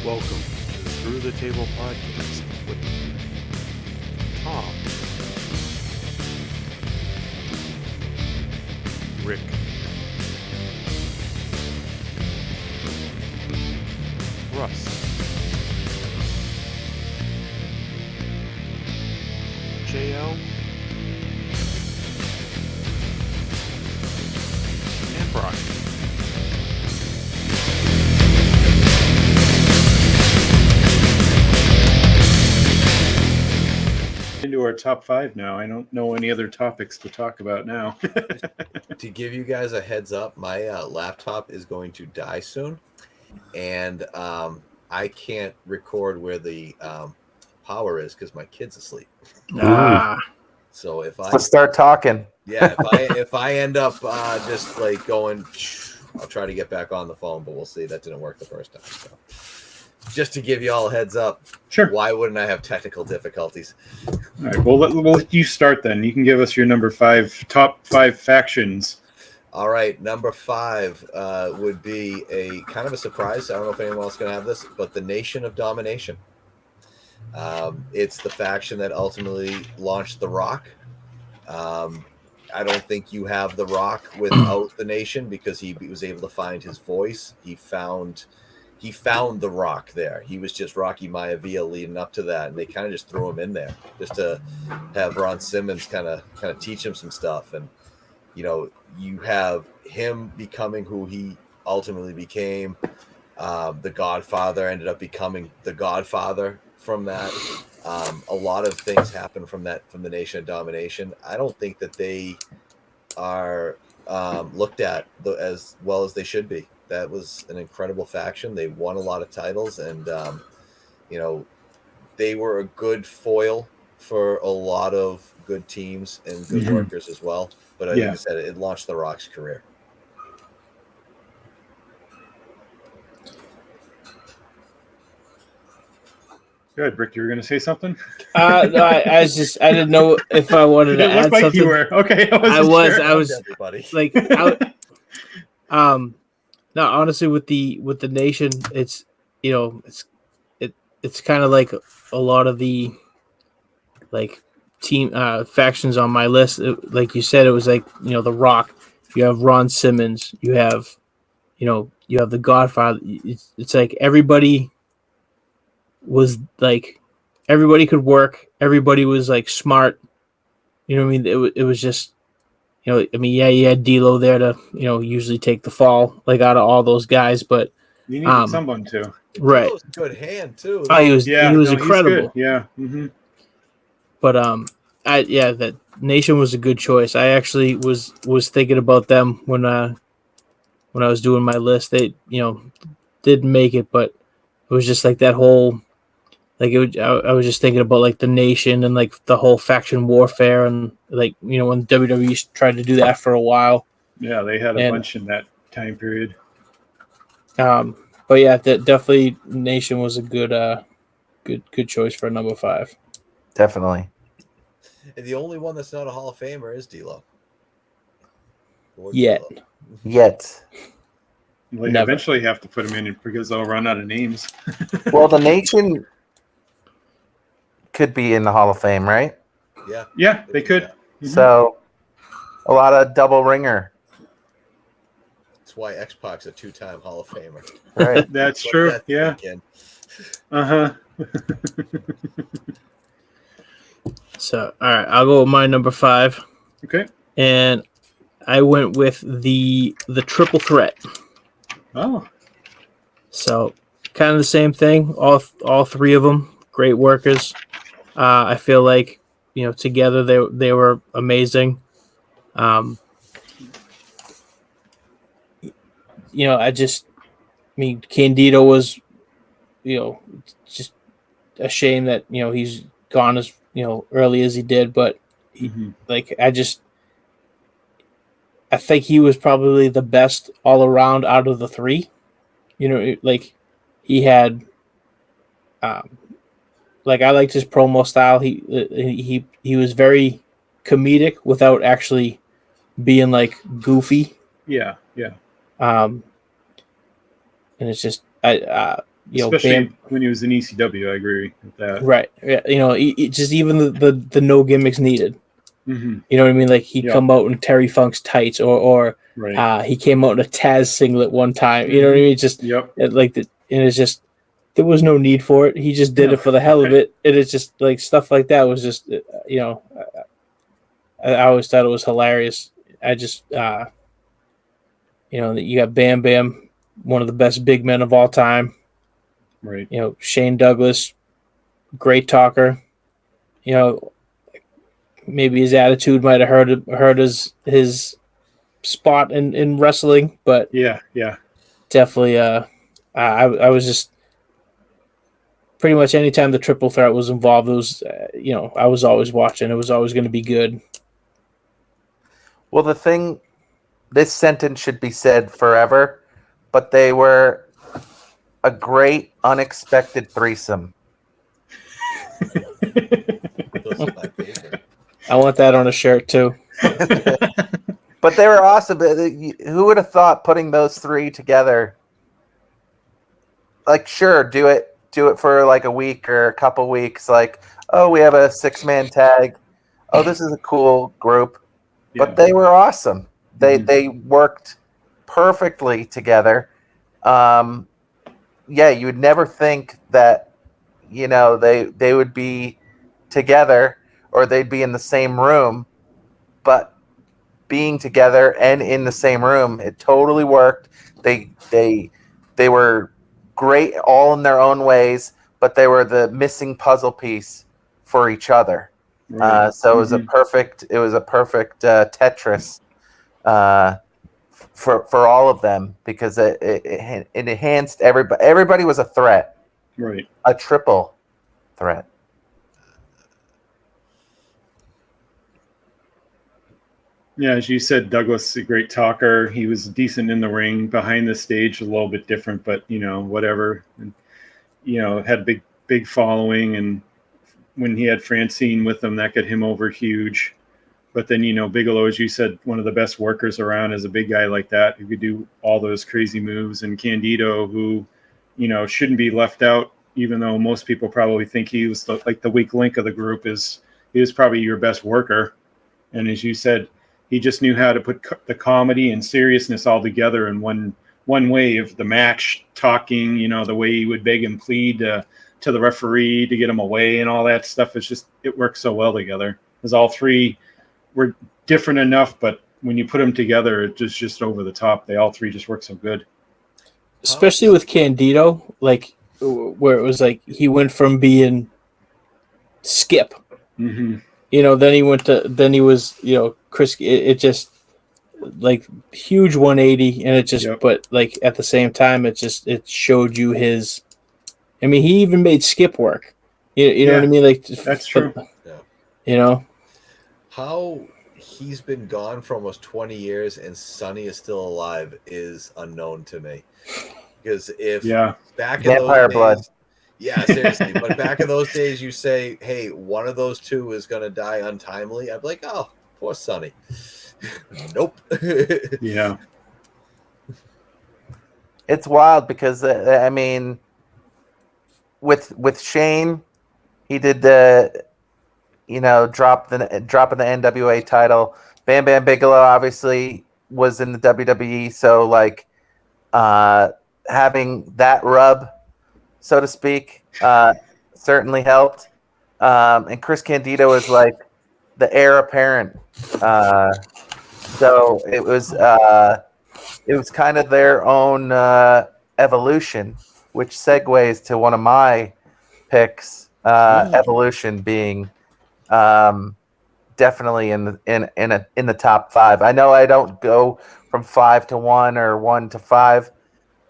Welcome to the Through the Table podcast with Tom, Rick, Russ, JL, and Brock. Into our top five now. I don't know any other topics to talk about now. To give you guys a heads up, my laptop is going to die soon, and I can't record where the power is because my kid's asleep. So if I start talking, if I end up just like going, I'll try to get back on the phone, but we'll see. That didn't work the first time. So just to give you all a heads up, Sure. Why wouldn't I have technical difficulties? All right. We'll let you start then. You can give us your top five factions. All right, number 5 would be a kind of a surprise. I don't know if anyone else is going to have this, but the Nation of Domination. It's the faction that ultimately launched The Rock. I don't think you have The Rock without the Nation because he was able to find his voice. He found The Rock there. He was just Rocky Maivia leading up to that, and they kind of just threw him in there just to have Ron Simmons kind of teach him some stuff. And you have him becoming who he ultimately became. The Godfather ended up becoming the Godfather from that. A lot of things happen from the Nation of Domination. I don't think that they are looked at as well as they should be. That was an incredible faction. They won a lot of titles, and they were a good foil for a lot of good teams and good workers as well. But like I said, it launched The Rock's career. Good, Rick. You were going to say something? No, I didn't know if I wanted to add like something. You were okay. I was everybody. like, no, honestly, with the Nation, it's it's kind of like a lot of the like team factions on my list. Like you said, it was like The Rock. You have Ron Simmons. You have the Godfather. It's like everybody was like everybody could work. Everybody was like smart. You know what I mean? It was just. You had D'Lo there to, usually take the fall, like out of all those guys, but you needed someone to. Right. D'Lo's a good hand too. Oh, he was incredible. Yeah. Mm-hmm. But that Nation was a good choice. I actually was thinking about them when I was doing my list. They, didn't make it, but it was just like that whole. Like I was just thinking about like the Nation and like the whole faction warfare and like when WWE tried to do that for a while. Yeah, they had a bunch in that time period. But yeah, that definitely Nation was a good choice for number 5. definitely. And the only one that's not a Hall of Famer is D'Lo. Yet. Well, you eventually have to put them in because they'll run out of names. Well, the Nation could be in the Hall of Fame, right? Yeah, they could. Yeah. Mm-hmm. So a lot of double ringer. That's why X-Pac's a 2-time Hall of Famer. Right. That's true. Yeah. Uh-huh. So, all right, I'll go with my number 5. Okay. And I went with the Triple Threat. Oh. So, kind of the same thing. All 3 of them, great workers. I feel like, together they were amazing. Candido was, just a shame that, he's gone as, early as he did, but I think he was probably the best all around out of the 3. He had, I liked his promo style. He was very comedic without actually being like goofy. Yeah. And it's just Especially Bam, when he was in ECW, I agree with that. right? Yeah, just even the no gimmicks needed. Hmm. You know what I mean? Like he'd Yeah. come out in Terry Funk's tights, or Right. he came out in a Taz singlet one time. You know what I mean? Just Yep. and it's just there was no need for it. He just did No. it for the hell of it. And it's just like stuff like that was just I always thought it was hilarious. I just you got Bam Bam, one of the best big men of all time. Right. Shane Douglas, great talker. Maybe his attitude might have hurt his spot in wrestling, but Yeah. Yeah. definitely I was just pretty much anytime the triple threat was involved, it was I was always watching. It was always going to be good. Well, this sentence should be said forever, but they were a great unexpected threesome. Those are my favorite. I want that on a shirt too. But they were awesome. Who would have thought putting those three together? Like, sure, do it for like a week or a couple weeks. Like, oh, we have a 6-man tag. Oh, this is a cool group. Yeah. But they were awesome. Mhm. They worked perfectly together. Yeah, you would never think that they would be together or they'd be in the same room, but being together and in the same room, it totally worked. They were great all in their own ways, but they were the missing puzzle piece for each other. Right. So it was a perfect Tetris for all of them because it enhanced everybody. Everybody was a threat, Right. a triple threat. Yeah, as you said, Douglas, a great talker. He was decent in the ring. Behind the stage, a little bit different, but whatever. And, had big following, and when he had Francine with him, that got him over huge. But then, Bigelow, as you said, one of the best workers around is a big guy like that who could do all those crazy moves. And Candido, who, shouldn't be left out, even though most people probably think he was the weak link of the group. He was probably your best worker. And as you said, he just knew how to put the comedy and seriousness all together in one wave. The match, talking, the way he would beg and plead to the referee to get him away and all that stuff. It works so well together. Because all three were different enough, but when you put them together, it just over the top. They all three just work so good. Especially with Candido, like where it was like he went from being Skip. Mm-hmm. Then he was, Chris. It just like huge 180, and it just, Yep. but like at the same time, it showed you his. I mean, he even made Skip work. You know what I mean? Like That's true. How he's been gone for almost 20 years and Sonny is still alive is unknown to me. Because if back in Vampire those blood. days, yeah, seriously. But back in those days, you say, "Hey, one of those two is going to die untimely." I'd be like, "Oh, poor Sonny." Nope. Yeah. It's wild because I mean, with Shane, he did the dropping the NWA title. Bam Bam Bigelow obviously was in the WWE, so like having that rub, so to speak, certainly helped. And Chris Candido is like the heir apparent, so it was kind of their own evolution, which segues to one of my picks. Evolution being definitely in the top 5. I know I don't go from 5 to 1 or 1 to 5,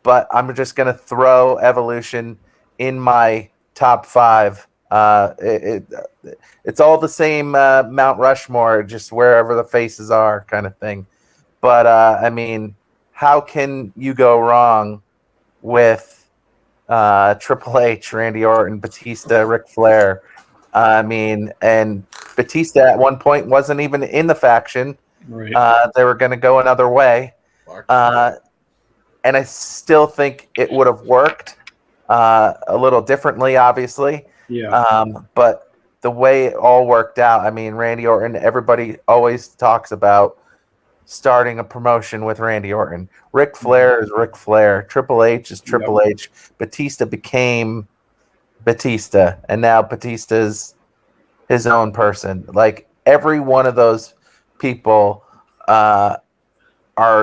but I'm just gonna throw Evolution in my top 5. It's all the same Mount Rushmore, just wherever the faces are, kind of thing. But I mean, how can you go wrong with Triple H, Randy Orton, Batista, Ric Flair? I mean, and Batista at one point wasn't even in the faction. Right. They were going to go another way. And I still think it would have worked. a little differently, obviously. Yeah. But the way it all worked out, I mean, Randy Orton, everybody always talks about starting a promotion with Randy Orton. Ric Flair is Ric Flair. Triple H is Triple H. Batista became Batista, and now Batista's his own person. Like every one of those people are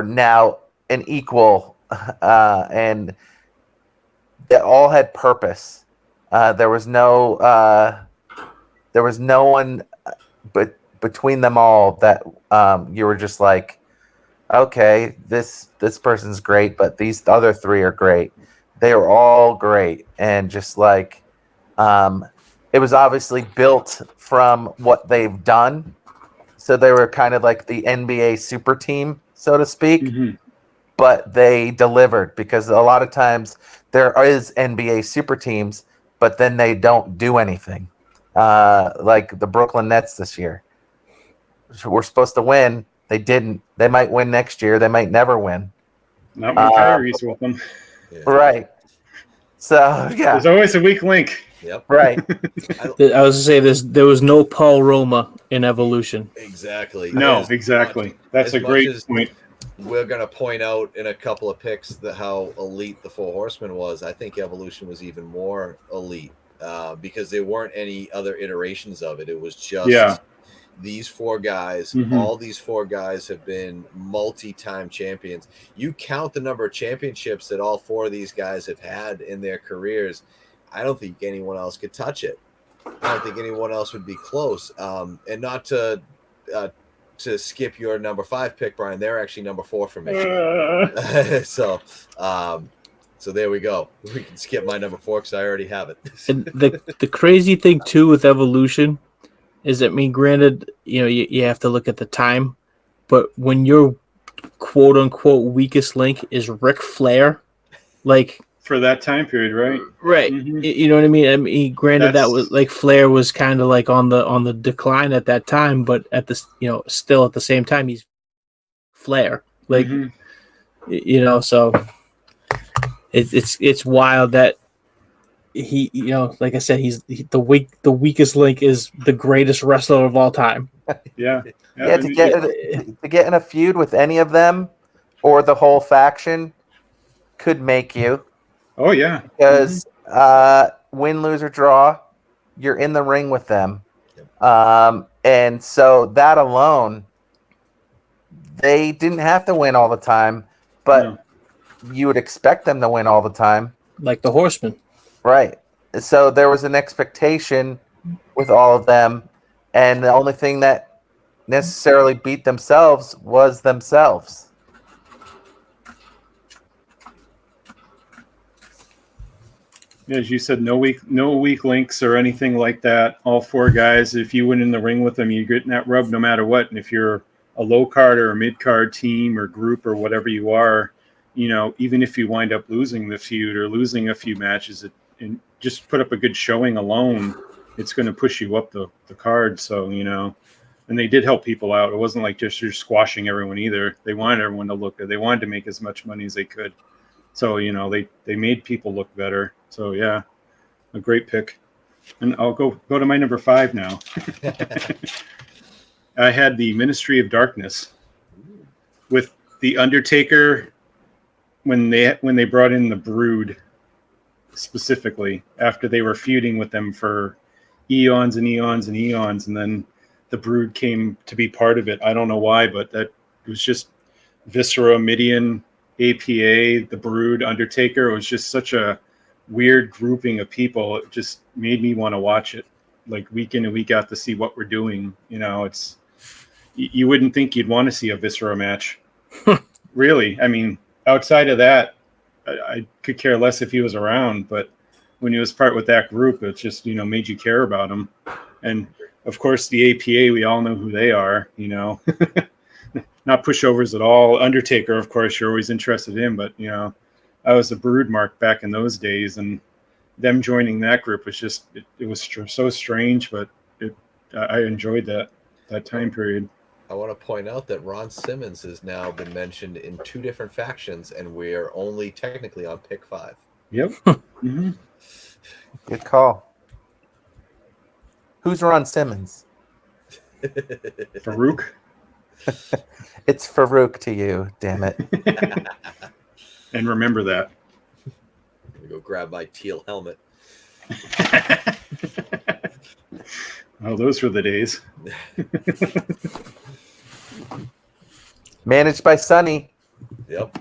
now an equal, and they all had purpose. There was no one but between them all that you were just like, okay, this person's great, but these other three are great. They were all great, and just like it was obviously built from what they've done. So they were kind of like the NBA super team, so to speak. Mhm. But they delivered, because a lot of times there is NBA super teams, but then they don't do anything. Like the Brooklyn Nets this year. So we're supposed to win. They didn't. They might win next year. They might never win. Not when Kyrie's with them. Yeah. Right. So yeah. There's always a weak link. Yep. Right. I was gonna say there was no Paul Roma in Evolution. Exactly. No, As exactly. much- That's as a much great as point. We're going to point out in a couple of picks that how elite the Four Horsemen was. I think Evolution was even more elite because there weren't any other iterations of it. It was just these four guys. Mhm. All these four guys have been multi-time champions. You count the number of championships that all four of these guys have had in their careers, I don't think anyone else could touch it. I don't think anyone else would be close. And not to skip your number 5 pick, Brian, they're actually number 4 for me. So there we go. We can skip my number 4 because I already have it. And the crazy thing too with Evolution is, I mean, granted, you have to look at the time, but when your quote unquote weakest link is Ric Flair, like For that time period, right? right, Mhm. you know what I mean? I mean, granted, that That's- was like Flair was kind of like on the decline at that time, but at this, still at the same time, he's Flair, like Mhm. so it's wild that he, like I said, the weakest link is the greatest wrestler of all time. Yeah. Yeah, to get in a feud with any of them or the whole faction could make you, Oh yeah. because win, lose, or draw, you're in the ring with them. And so that alone, they didn't have to win all the time, but No. you would expect them to win all the time. Like the Horsemen. Right. So there was an expectation with all of them, and the only thing that necessarily beat themselves was themselves. As you said, no weak links or anything like that. All four guys, if you went in the ring with them, you're getting that rub no matter what. And if you're a low card or a mid card team or group or whatever you are, even if you wind up losing the feud or losing a few matches, and just put up a good showing alone, it's going to push you up the card. So, and they did help people out. It wasn't like just you're squashing everyone either. They wanted everyone to look good. They wanted to make as much money as they could. So, they made people look better. So, yeah, a great pick. And I'll go to my number 5 now. I had the Ministry of Darkness with the Undertaker when they brought in the Brood, specifically after they were feuding with them for eons and eons and eons, and then the Brood came to be part of it. I don't know why, but that was just Viscera, Midian, APA, the Brood, Undertaker. It was just such a weird grouping of people. It just made me want to watch it, like week in and week out, to see what we're doing. It's, you wouldn't think you'd want to see a Viscera match. Really. I mean, outside of that, I could care less if he was around, but when he was part with that group, it just, made you care about him. And of course, the APA, we all know who they are, not pushovers at all. Undertaker, of course, you're always interested in, but, I was a Brood mark back in those days, and them joining that group was just, it was so strange, but I enjoyed that time period. I want to point out that Ron Simmons has now been mentioned in 2 different factions, and we're only technically on pick 5. Yep. hmm Good call. Who's Ron Simmons? Farouk. It's Farouk to you, damn it. And remember that. Let me go grab my teal helmet. Oh, those were the days. Managed by Sonny, Yep.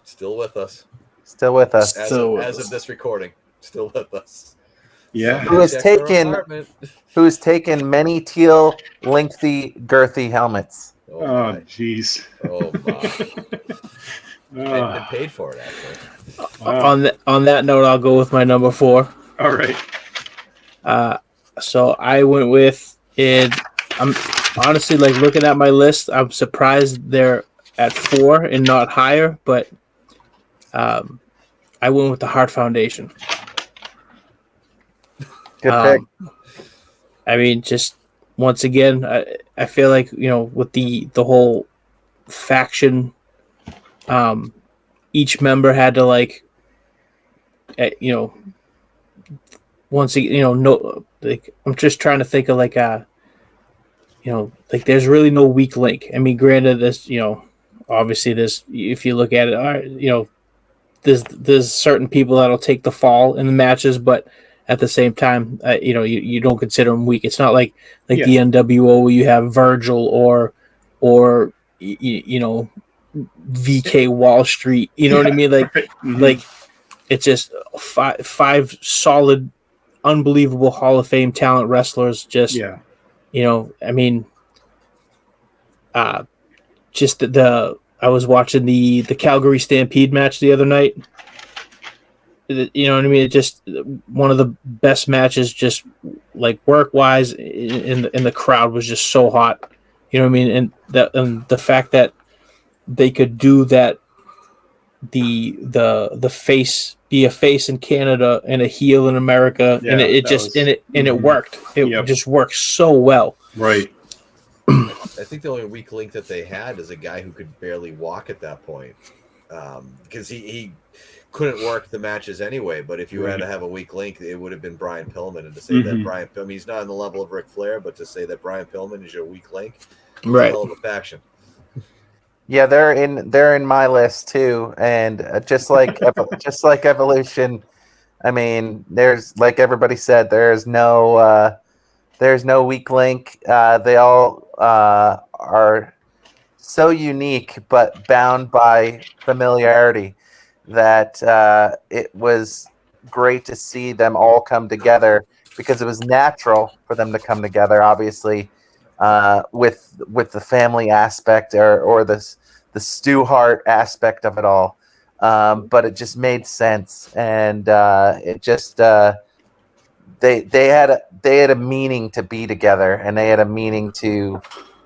Still with us. still with us. As of this recording. Still with us. Yeah. Who has Check our taken apartment. who's taken many teal, lengthy, girthy helmets. Oh, Oh, my. jeez. Oh, my. And Oh, paid for it, actually. wow. On that note, I'll go with my number 4. All right. So I went with it. I'm honestly like looking at my list. I'm surprised they're at 4 and not higher, but I went with the Heart Foundation. Good pick. I mean, just once again, I feel like with the whole faction, each member had to once again, no, like I'm just trying to think of like there's really no weak link. I mean, granted, this obviously this if you look at it, all right, there's certain people that'll take the fall in the matches, but at the same time, you don't consider them weak. It's not like Yeah. the NWO where you have Virgil or VK Wall Street. You know what I mean? Like Right. Mhm. like it's just five solid, unbelievable Hall of Fame talent wrestlers. Just yeah. I mean, just the I was watching the Calgary Stampede match the other night. You know what I mean? It just one of the best matches, just like work wise, in the crowd was just so hot. You know what I mean? And the fact that they could do that, the face be a face in Canada and a heel in America, Yeah, and it that just was- and it mhm. worked. It Yep. just worked so well. Right. I think the only weak link that they had is a guy who could barely walk at that point, because he couldn't work the matches anyway. But if you had to have a weak link, it would have been Brian Pillman. And to say that Mhm. Brian Pillman, he's not on the level of Ric Flair, but to say that Brian Pillman is your weak link, it's Right. a hell of a faction. Yeah, they're in my list too, and just like Evolution. I mean, there's like everybody said, there's no weak link. They all are so unique, but bound by familiarity. That it was great to see them all come together because it was natural for them to come together. Obviously, with the family aspect or the Stu Hart aspect of it all. But it just made sense, and it just they had a meaning to be together, and they had a meaning to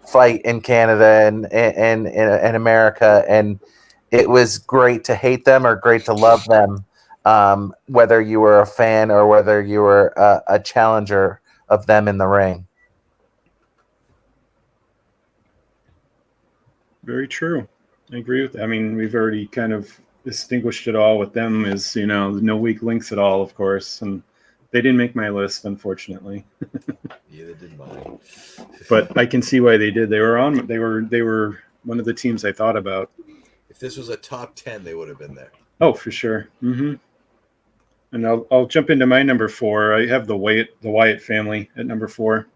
fight in Canada and America, and it was great to hate them or great to love them, whether you were a fan or whether you were a challenger of them in the ring. Very true. I agree with that. I mean, we've already kind of distinguished it all with them as, no weak links at all, of course. And they didn't make my list, unfortunately. Neither did mine. But I can see why they did. They were one of the teams I thought about. If this was a top 10, they would have been there. Oh, for sure. Mm-hmm. And I'll jump into my number 4. I have the Wyatt family at number 4.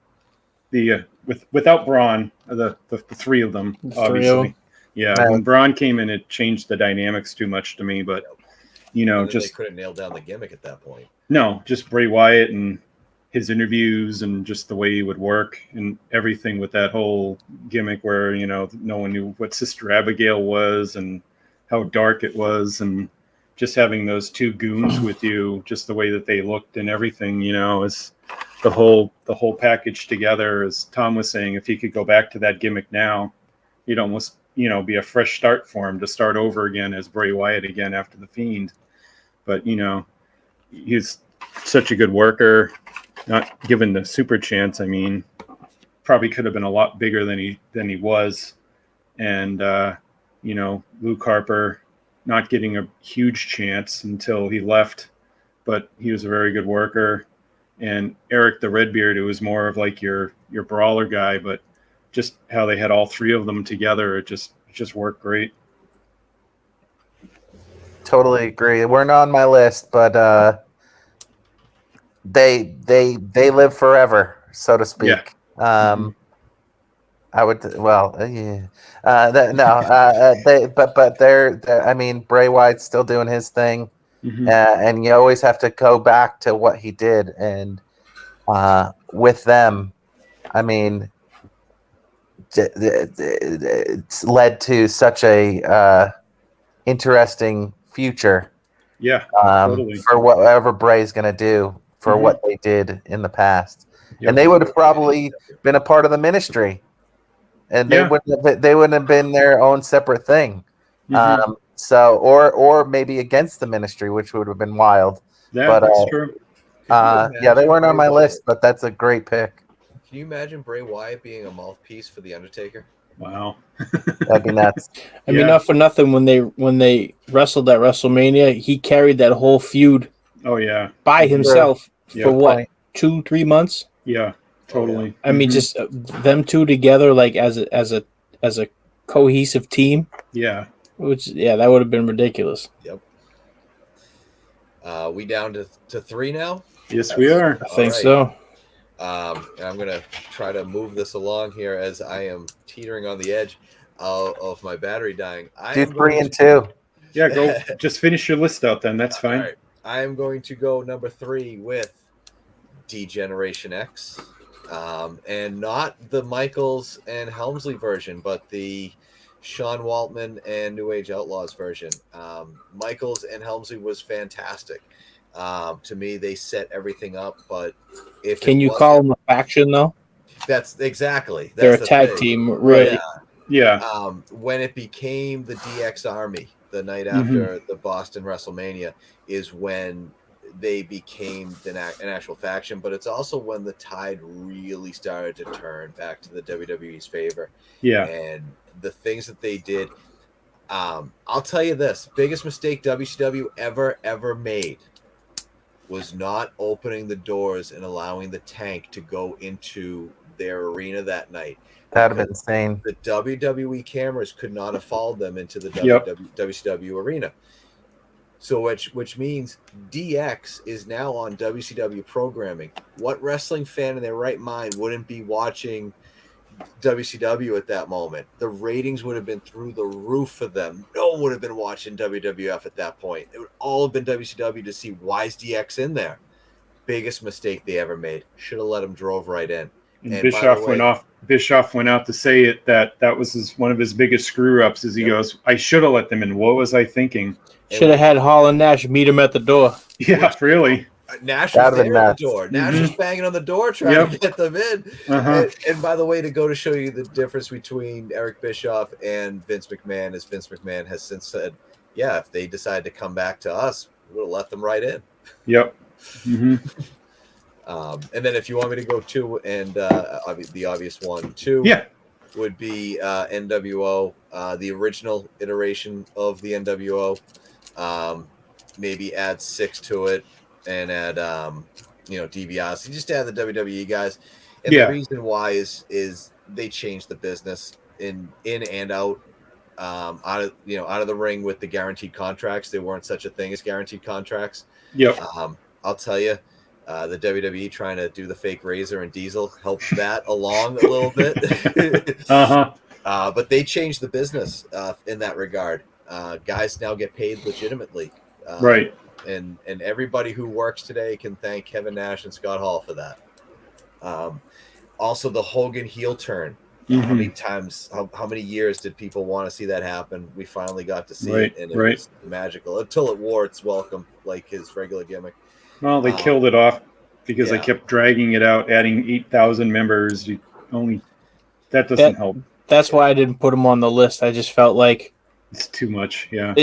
The without Braun, the three of them, The three obviously. of them. Yeah, Right. when Braun came in, it changed the dynamics too much to me. But And then just they couldn't nail down the gimmick at that point. no, just Bray Wyatt and his interviews and just the way he would work and everything with that whole gimmick where no one knew what Sister Abigail was and how dark it was, and just having those two goons with you, just the way that they looked and everything, is the whole package together. As Tom was saying, if he could go back to that gimmick now, you'd almost be a fresh start for him to start over again as Bray Wyatt again after the Fiend. But he's such a good worker, not given the super chance. I mean, probably could have been a lot bigger than he was. And Luke Harper, not getting a huge chance until he left, but he was a very good worker. And Eric the Redbeard, who was more of like your brawler guy, but just how they had all three of them together, it just worked great. Totally agree. We're not on my list, but they live forever, so to speak. Yeah. I would yeah. But they're I mean, Bray Wyatt's still doing his thing, and you always have to go back to what he did, and with them, I mean, it's led to such a interesting future. Yeah, totally. For whatever Bray's going to do for what they did in the past. Yep. And they would have probably been a part of the ministry, and they wouldn't have been their own separate thing. So or maybe against the ministry, which would have been wild. Yeah, but, that's true. They weren't on my list, but that's a great pick. Can you imagine Bray Wyatt being a mouthpiece for the Undertaker? Wow, that'd be nuts. I mean, not for nothing. When they wrestled at WrestleMania, he carried that whole feud. Oh yeah, by himself for what, 2-3 months? Yeah, totally. I mean, just them two together, like as a cohesive team. Yeah. That would have been ridiculous. Yep. We down to 3 now? Yes, we are. I think so. And I'm going to try to move this along here as I am teetering on the edge of my battery dying. Do 3 and 2. Yeah, go. Just finish your list out then. That's fine. All right. I am going to go number 3 with D-Generation X. And not the Michaels and Helmsley version, but the Sean Waltman and New Age Outlaws version. Michaels and Helmsley was fantastic. To me, they set everything up, but can you call them a faction though? That's exactly. They're a tag team, really. Yeah. When it became the DX Army, the night after the Boston WrestleMania, is when they became an actual faction. But it's also when the tide really started to turn back to the WWE's favor. Yeah. And the things that they did. I'll tell you this: biggest mistake WCW ever made was not opening the doors and allowing the Tank to go into their arena that night. That'd have been insane. The WWE cameras could not have followed them into the WCW arena. So which means DX is now on WCW programming. What wrestling fan in their right mind wouldn't be watching WCW at that moment? The ratings would have been through the roof for them. No one would have been watching WWF at that point. It would all have been WCW to see why is DX in there. Biggest mistake they ever made. Should have let him drove right in. And Bischoff went off. Bischoff went out to say it that was one of his biggest screw ups. Is he goes, I should have let them in. What was I thinking? Should have had Hall and Nash meet him at the door. Yeah, really. Nash was there at the door. Nash was banging on the door trying to get them in. And by the way, to go to show you the difference between Eric Bischoff and Vince McMahon is Vince McMahon has since said, yeah, if they decide to come back to us, we'll let them right in. Yep. And then if you want me to go 2 and the obvious one, 2 would be NWO, the original iteration of the NWO. Maybe add 6 to it. And add, DiBiase. You just add the WWE guys, and the reason why is they changed the business in and out, out of the ring with the guaranteed contracts. There weren't such a thing as guaranteed contracts. Yep. I'll tell you, the WWE trying to do the fake Razor and Diesel helped that along a little bit. But they changed the business in that regard. Guys now get paid legitimately. Right. And everybody who works today can thank Kevin Nash and Scott Hall for that. Also, the Hogan heel turn. How many times, how many years did people want to see that happen? We finally got to see it, and it was magical until it wore its welcome, like his regular gimmick. Well, they killed it off because they kept dragging it out, adding 8,000 members. That doesn't help. That's why I didn't put him on the list. I just felt like it's too much. Yeah.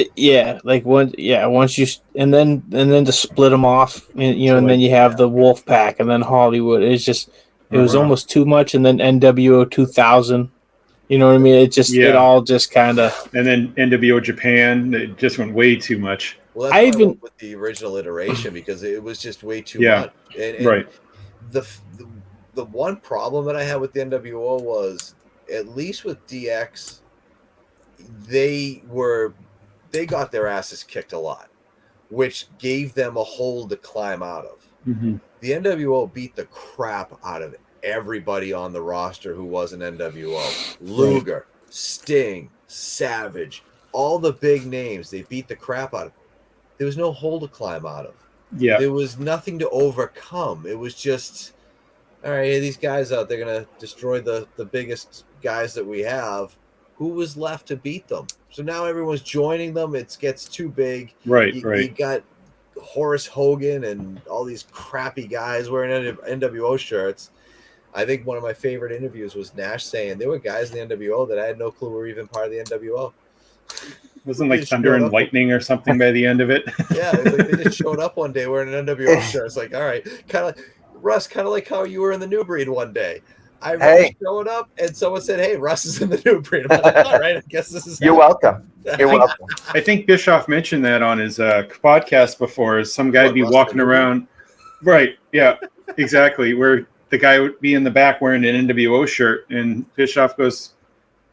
Once you and then to split them off, and then you have the Wolf Pack and then Hollywood. It's just it was almost too much. And then NWO 2000. You know what I mean? It just Yeah. it all just kind of. And then NWO Japan, it just went way too much. Well, that's I why I even- went with the original iteration because it was just way too Yeah. much. And Right. the one problem that I had with the NWO was, at least with DX, they got their asses kicked a lot, which gave them a hole to climb out of. Mhm. The NWO beat the crap out of everybody on the roster who was an NWO. Luger, Sting, Savage, all the big names, they beat the crap out of. There was no hole to climb out of. Yeah. There was nothing to overcome. It was just, all right, these guys out, they're going to destroy the biggest guys that we have. Who was left to beat them? So now everyone's joining them. It gets too big. Right. You Right. got Horace Hogan and all these crappy guys wearing NWO shirts. I think one of my favorite interviews was Nash saying there were guys in the NWO that I had no clue were even part of the NWO. Wasn't They like Thunder showed and up. Lightning or something by the end of it. Yeah, it was like they just showed up one day wearing an NWO shirt. It's like, all right, kind of Russ, kind of like how you were in the New Breed one day. I remember Hey. showing up and someone said, "Hey, Russ is in the New Breed." I'm like, all right, I guess this is. You're welcome. You're welcome. I think Bischoff mentioned that on his podcast before. Some guy What, be Russ walking the New around. Right. Yeah. Exactly. Where the guy would be in the back wearing an NWO shirt, and Bischoff goes,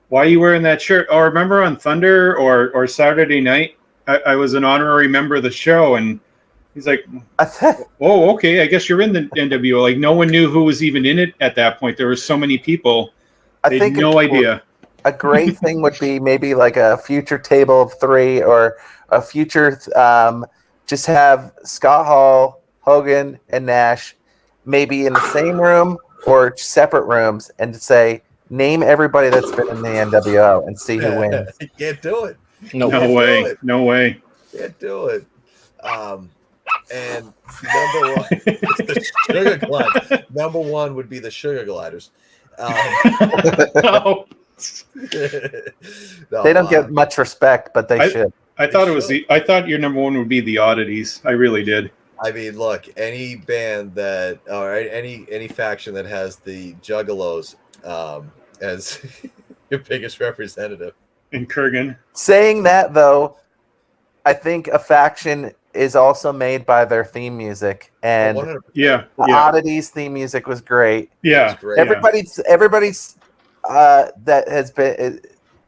"Why are you wearing that shirt?" Oh, remember on Thunder or Saturday Night, I was an honorary member of the show, and he's like, "Oh, okay. I guess you're in the NWO." Like no one knew who was even in it at that point. There were so many people. I They think had no idea. a great thing would be maybe like a future table of three or a future just have Scott Hall, Hogan, and Nash maybe in the same room or separate rooms and say name everybody that's been in the NWO and see who wins. You can't do it. No, No do way. it. No way. Can't do it. And number one, the sugar glide. Number one would be the sugar gliders. No. No, They don't get much respect, but they should. I thought it was I thought your number one would be the Oddities. I really did. I mean, look, any band that or any faction that has the Juggalos as your biggest representative. And Kurgan. Saying that though, I think a faction is also made by their theme music, and 100%. Yeah. the Yeah. Oddities theme music was great. Yeah. It's great. Everybody's that has been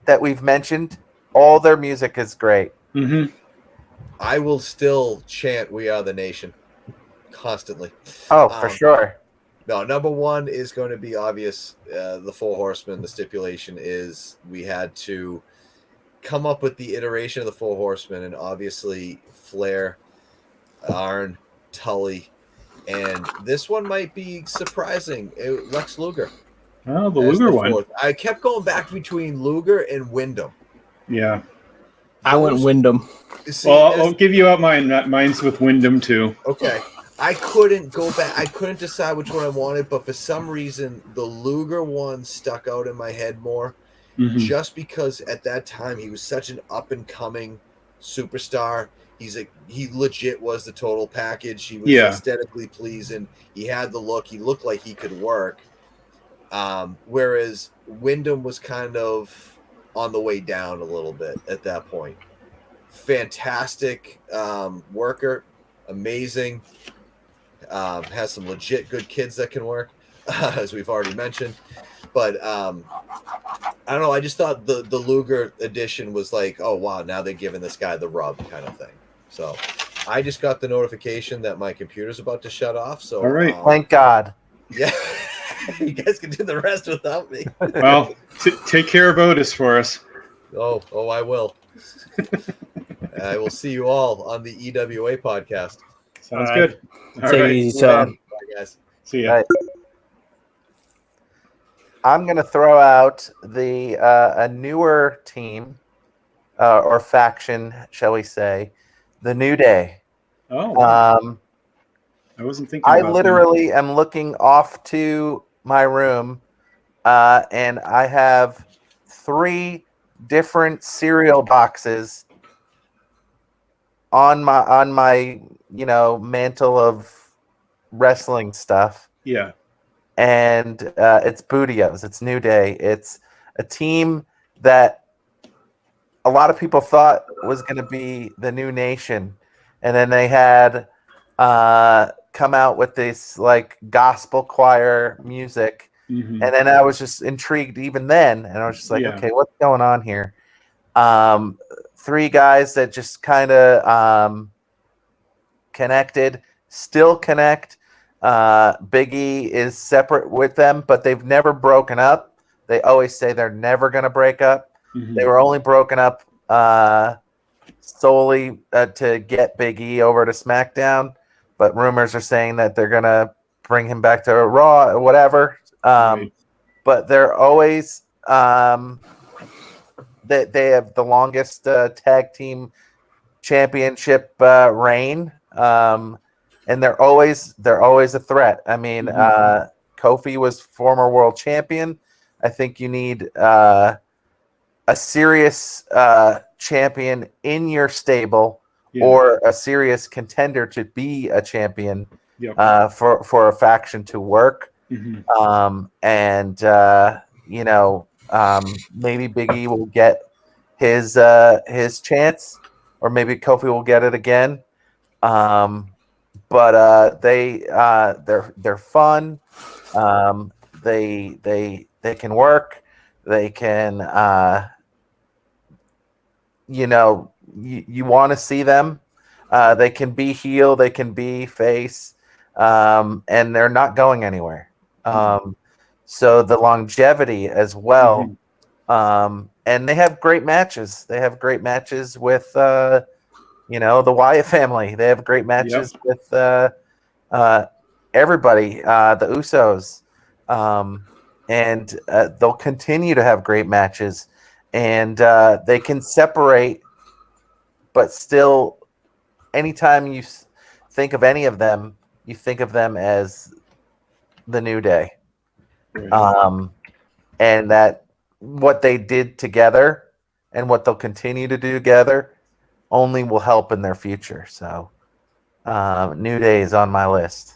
that we've mentioned, all their music is great. Mm-hmm. I will still chant "We Are the Nation" constantly. Oh, for sure. No, number one is going to be obvious. The Four Horsemen. The stipulation is we had to come up with the iteration of the Four Horsemen, and obviously Flair, Arn, Tully, and this one might be surprising. Lex Luger. Oh, the as Luger the one. fourth. I kept going back between Luger and Wyndham. Yeah. I went Wyndham. See, Well, as- I'll give you out mine. Mine's with Wyndham too. Okay. I couldn't go back. I couldn't decide which one I wanted, but for some reason, the Luger one stuck out in my head more, Mhm. just because at that time he was such an up and coming superstar. He legit was the total package. He was Yeah. aesthetically pleasing. He had the look. He looked like he could work. Whereas Wyndham was kind of on the way down a little bit at that point. Fantastic worker, amazing. Has some legit good kids that can work, as we've already mentioned. But I don't know. I just thought the Luger edition was like, oh wow, now they're giving this guy the rub kind of thing. So I just got the notification that my computer's about to shut off. So All right. Thank God. yeah, you guys can do the rest without me. Well, take care of Otis for us. Oh, I will. I will see you all on the EWA podcast. Sounds All right. good. All Take it right. easy, Tom. Bye, guys. See ya. Right. I'm going to throw out the a newer team or faction, shall we say, the New Day. Oh, wow. I I wasn't thinking. I about literally am looking off to my room, and I have 3 different cereal boxes on my mantle of wrestling stuff. That. Yeah. And it's Bootios, it's New Day, it's a team that a lot of people thought was going to be the new nation, and then they had come out with this like gospel choir music, Mhm. and then I was just intrigued even then, and I was just like, Yeah. okay, what's going on here? Three guys that just kind of connected, still connect. Big E is separate with them, but they've never broken up. They always say they're never going to break up. Mhm. They were only broken up solely to get Big E over to SmackDown, but rumors are saying that they're going to bring him back to Raw or whatever. Right. But they're always they have the longest tag team championship reign, and they're always a threat. I mean, Kofi was former world champion. I think you need a serious champion in your stable, Yeah. or a serious contender to be a champion Yep. for a faction to work. Mhm. Maybe Big E will get his chance, or maybe Kofi will get it again. But they're fun. They can work. They can you want to see them. They can be heel. They can be face. And they're not going anywhere. So the longevity as well. And they have great matches. They have great matches with, the Wyatt family. They have great matches with everybody, the Usos. And they'll continue to have great matches. And they can separate, but still, anytime you think of any of them, you think of them as the New Day. Right. And that what they did together and what they'll continue to do together only will help in their future. So New Day is on my list.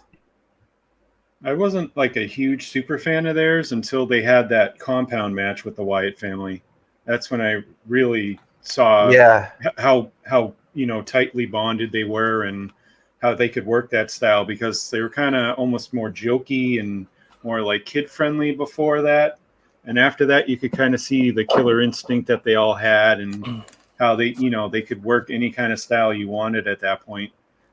I wasn't like a huge super fan of theirs until they had that compound match with the Wyatt family. That's when I really saw how tightly bonded they were and how they could work that style, because they were kind of almost more jokey and more like kid friendly before that. And after that, you could kind of see the killer instinct that they all had and how they could work any kind of style you wanted at that point.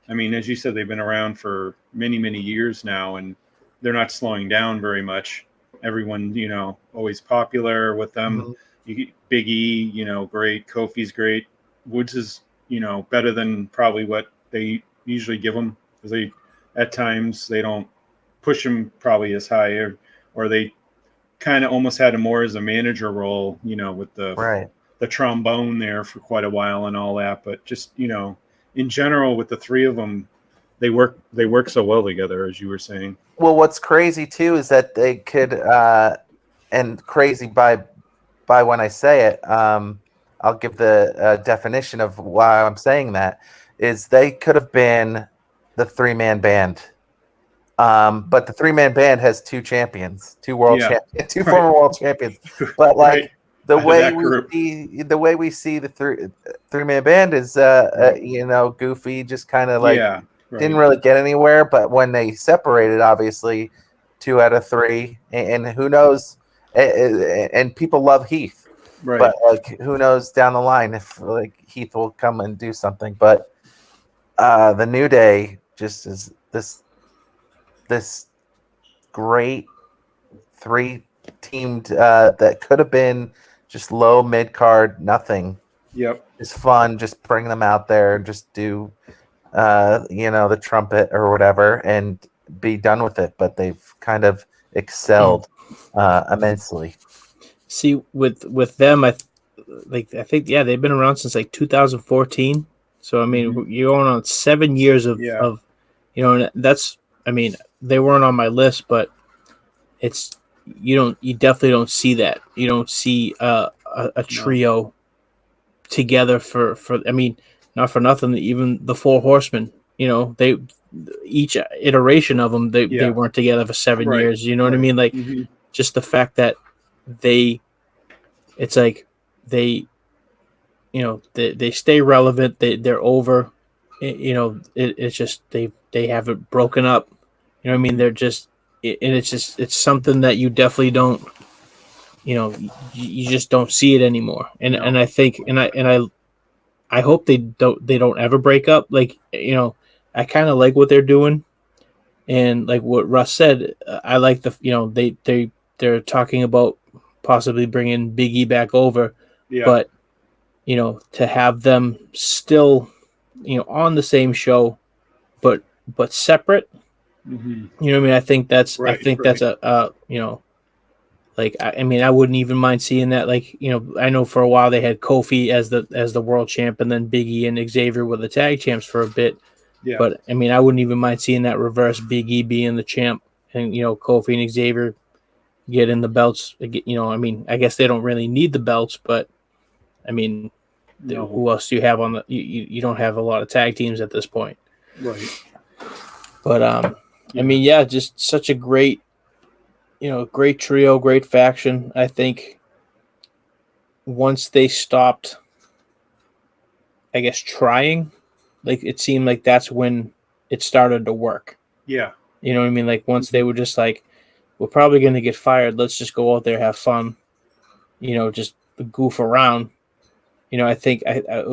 I mean, as you said, they've been around for many, many years now, and they're not slowing down very much. Everyone, always popular with them. Big E, great. Kofi's great. Woods is, better than probably what they usually give him, because at times they don't push him probably as high, or they kind of almost had him more as a manager role, with the trombone there for quite a while and all that. But just, in general, with the three of them, they work so well together, as you were saying. Well, what's crazy too is that they could, and crazy by when I say it, I'll give the definition of why I'm saying that, is they could have been the 3-man band. But the 3-man band has two champions, two former world champions. But like the way we see the 3-man band is, Goofy just kind of like didn't really get anywhere. But when they separated, obviously 2 out of 3, and who knows, and people love Heath. Right. But like, who knows down the line if like Heath will come and do something. But the New Day just is this great 3-teamed that could have been just low mid card, nothing. Yep. It's fun. Just bring them out there and just do, the trumpet or whatever, and be done with it. But they've kind of excelled immensely. See, with them, I think they've been around since like 2014. So I mean, you're going on 7 years of and that's, I mean, they weren't on my list, but it's you definitely don't see that. You don't see a trio together for I mean, not for nothing. Even the 4 Horsemen, they each iteration of them they weren't together for 7 years. You know what I mean? Like just the fact that they it's like they, they stay relevant. They're over. It's just they haven't broken up. You know what I mean? They're just, and it's something that you definitely don't, you just don't see it anymore. And No. and I think I hope they don't ever break up. Like, I kind of like what they're doing, and like what Russ said, I like they're talking about possibly bringing Big E back over, Yeah. but to have them still, on the same show, but separate. hmm You know what I mean? I think that's Right, that's like, I mean, I wouldn't even mind seeing that. Like, I know for a while they had Kofi as the world champ, and then Big E and Xavier were the tag champs for a bit. Yeah. But I mean, I wouldn't even mind seeing that reverse, Big E being the champ, and Kofi and Xavier getting the belts. I mean, I guess they don't really need the belts, but I mean, No. who else do you have on the? You don't have a lot of tag teams at this point. Right. But Yeah. I mean, yeah, just such a great, great trio, great faction. I think once they stopped, I guess, trying, like, it seemed like that's when it started to work. Yeah. You know what I mean? Like, once they were just like, we're probably going to get fired. Let's just go out there, have fun, just goof around. I think I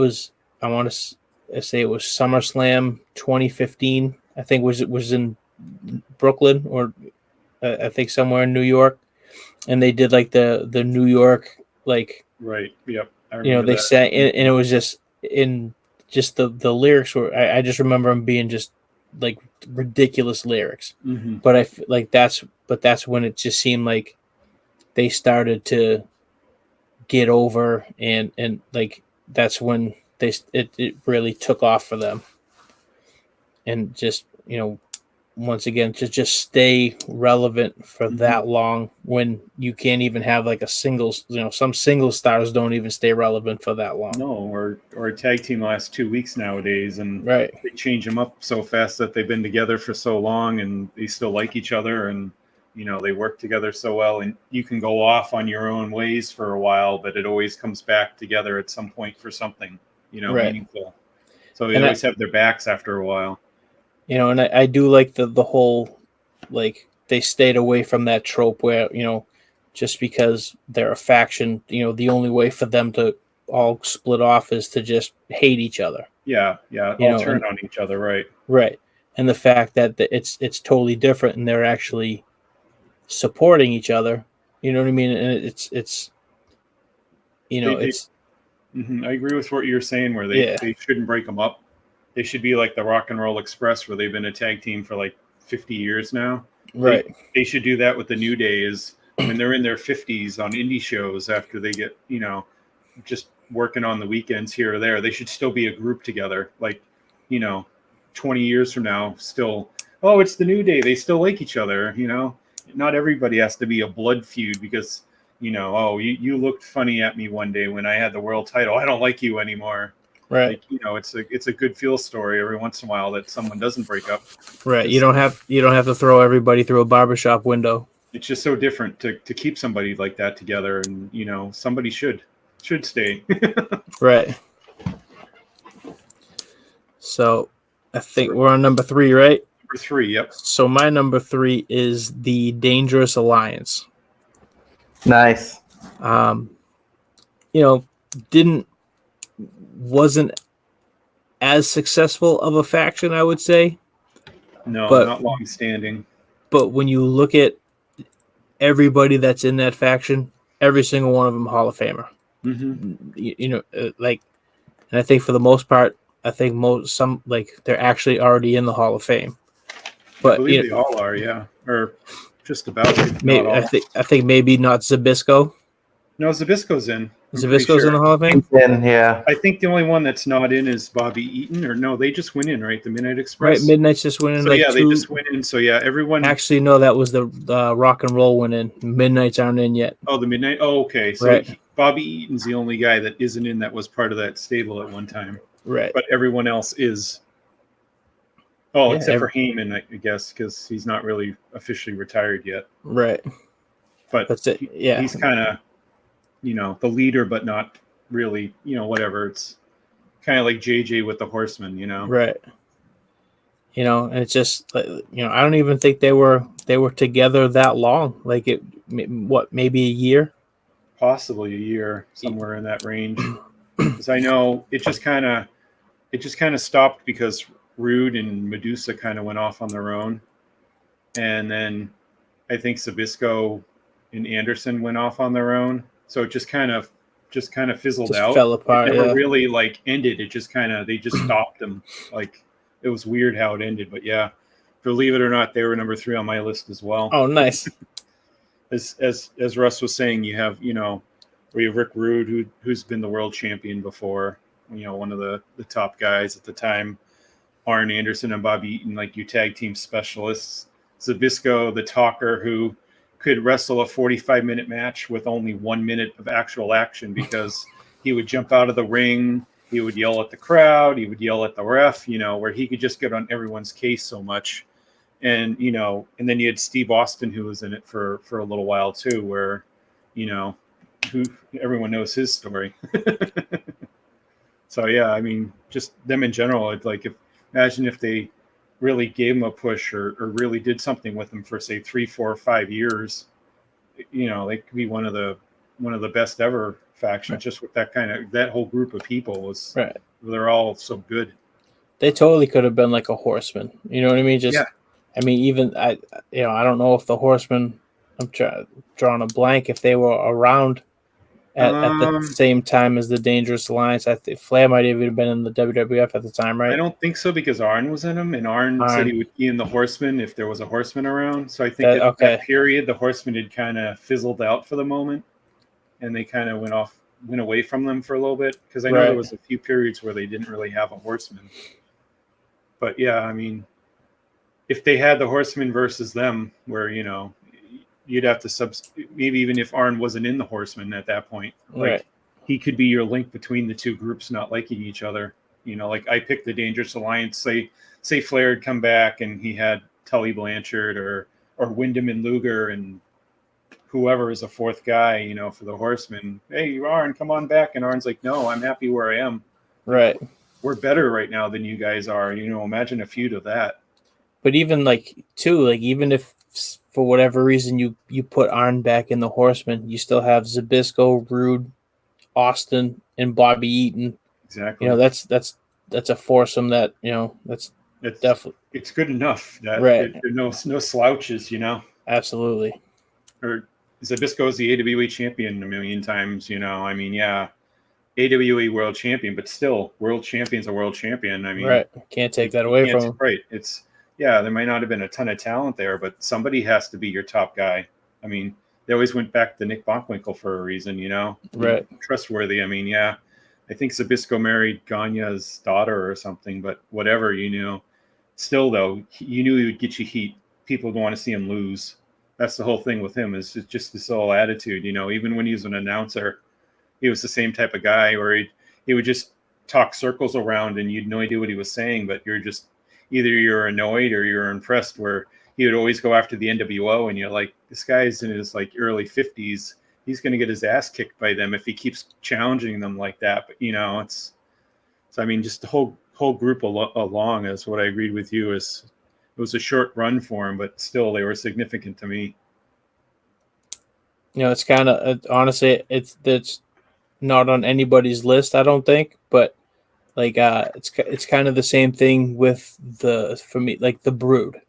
want to say it was SummerSlam 2015. I think was in Brooklyn, or I think somewhere in New York, and they did like the New York, like, Right. Yep. I remember they that. sang, and it was just the lyrics were, I just remember them being just like ridiculous lyrics. hmm But that's when it just seemed like they started to get over, and like that's when it really took off for them, and just once again to just stay relevant for that long, when you can't even have like a singles, some single stars don't even stay relevant for that long. No, or a tag team lasts 2 weeks nowadays, and Right. they change them up so fast that they've been together for so long, and they still like each other, and they work together so well, and you can go off on your own ways for a while, but it always comes back together at some point for something Right. meaningful. So they And always have their backs after a while. And I do like the whole, like, they stayed away from that trope where, just because they're a faction, the only way for them to all split off is to just hate each other. Yeah, all turn on each other, right? Right. And the fact that it's totally different, and they're actually supporting each other. You know what I mean? And it's it's I agree with what you're saying, where Yeah. they shouldn't break them up. They should be like the Rock and Roll Express, where they've been a tag team for like 50 years now. right. They should do that with the New Day, is when they're in their 50s on indie shows, after they get, just working on the weekends here or there. They should still be a group together. Like, 20 years from now, still, oh, it's the New Day. They still like each other, Not everybody has to be a blood feud because, oh, you looked funny at me one day when I had the world title. I don't like you anymore. Right. Like, it's a good feel story every once in a while that someone doesn't break up. Right. You don't have to throw everybody through a barbershop window. It's just so different to keep somebody like that together, and somebody should stay. Right. So I think we're on number 3, right? Number 3, yep. So my number 3 is the Dangerous Alliance. Nice. Wasn't as successful of a faction, I would say. No, But- not long standing. But when you look at everybody that's in that faction, every single one of them Hall of Famer. Like, and I think for the most part, I think they're actually already in the Hall of Fame. I But believe they all are, yeah, or just about. maybe not all. I think maybe not Zbyszko. No, Zabisco's in. I'm Zbyszko's pretty in the sure. Hall of Fame. Then, yeah. I think the only one that's not in is Bobby Eaton, or no, they just went in, right? The Midnight Right, Express. Midnight's just winning So like yeah, 2. they just went in. So yeah, everyone. Actually, no, that was the Rock and Roll went in. Midnight's aren't in yet. Oh, the Midnight. Oh, okay. So Right. Bobby Eaton's the only guy that isn't in that was part of that stable at one time, Right. but everyone else is. Oh, Yeah, except for Heyman, I guess, because he's not really officially retired yet. Right. But That's it. Yeah. he's kind of, the leader, but not really, whatever. It's kind of like JJ with the Horsemen, Right. And it's just I don't even think they were together that long. Like maybe a year. Possibly a year, somewhere in that range. Because I know it just kind of stopped because Rude and Medusa kind of went off on their own, and then I think Zbyszko and Anderson went off on their own. So it just kind of fizzled Just out. fell apart. It never Yeah. really like ended. It just they just stopped them. Like it was weird how it ended. But yeah, believe it or not, they were number 3 on my list as well. Oh, nice. As Russ was saying, you have where you have Rick Rude, who's been the world champion before. One of the top guys at the time. Arn Anderson and Bobby Eaton, like you tag team specialists. Zbyszko, the talker, who could wrestle a 45-minute match with only 1 minute of actual action because he would jump out of the ring, he would yell at the crowd, he would yell at the ref, where he could just get on everyone's case so much. And, and then you had Steve Austin, who was in it for a little while too, where, who everyone knows his story. So, yeah, I mean, just them in general, it's like imagine if they really gave him a push or really did something with him for say 3, 4, 5 years, they could be one of the best ever factions. Right. Just with that whole group of people was right. They're all so good. They totally could have been like a Horseman. You know what I mean? Just, yeah. I mean, even I don't know if the Horsemen. I'm drawing a blank if they were around at the same time as the Dangerous Alliance. I think Flair might have even been in the WWF at the time, right? I don't think so because Arn was in them, and Arn said he would be in the Horsemen if there was a Horseman around. So I think that period, the Horsemen had kind of fizzled out for the moment, and they kind of went away from them for a little bit because I know there was a few periods where they didn't really have a Horseman. But yeah, I mean, if they had the Horsemen versus them, where you'd have to maybe even if Arn wasn't in the Horsemen at that point, like he could be your link between the two groups not liking each other. Like I picked the Dangerous Alliance. Say Flair had come back and he had Tully Blanchard or Wyndham and Luger and whoever is a fourth guy, for the Horsemen. Hey, Arn, come on back. And Arn's like, no, I'm happy where I am. Right. We're better right now than you guys are. Imagine a feud of that. But even even if for whatever reason you put Arn back in the Horsemen, you still have Zbyszko, Rude, Austin, and Bobby Eaton. Exactly. That's a foursome that that's definitely it's good enough. That right. There no slouches. Absolutely. Or Zbyszko is the AWA champion a million times. I mean, yeah, AWA world champion, but still, world champion's a world champion. I mean, right? Can't take that away from him. Right. Yeah, there might not have been a ton of talent there, but somebody has to be your top guy. I mean, they always went back to Nick Bockwinkel for a reason, Right. Trustworthy. I mean, yeah, I think Zbyszko married Ganya's daughter or something, but whatever, Still, though, you knew he would get you heat. People don't want to see him lose. That's the whole thing with him is just this whole attitude, Even when he was an announcer, he was the same type of guy where he would just talk circles around and you'd no idea what he was saying, but either you're annoyed or you're impressed, where he would always go after the NWO and you're like, this guy's in his like early 50s. He's going to get his ass kicked by them if he keeps challenging them like that. But, I mean, just the whole group along is what I agreed with you is it was a short run for him, but still they were significant to me. It's kind of, honestly, it's not on anybody's list, I don't think, but like it's kind of the same thing with for me, like the Brood,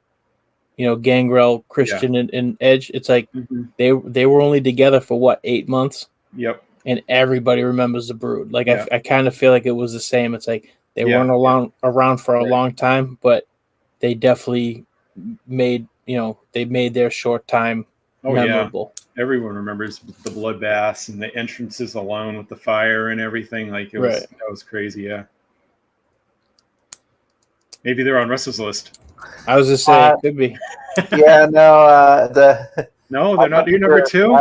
Gangrel, Christian, and Edge. It's like they were only together for what, 8 months. Yep. And everybody remembers the Brood. Like I kind of feel like it was the same. It's like they weren't around for a long time, but they definitely made their short time memorable. Yeah. Everyone remembers the bloodbaths and the entrances alone with the fire and everything. Like it was, that was crazy. Yeah. Maybe they're on Russell's list. I was just saying, it could be. Yeah, no, no, they're not your number 2.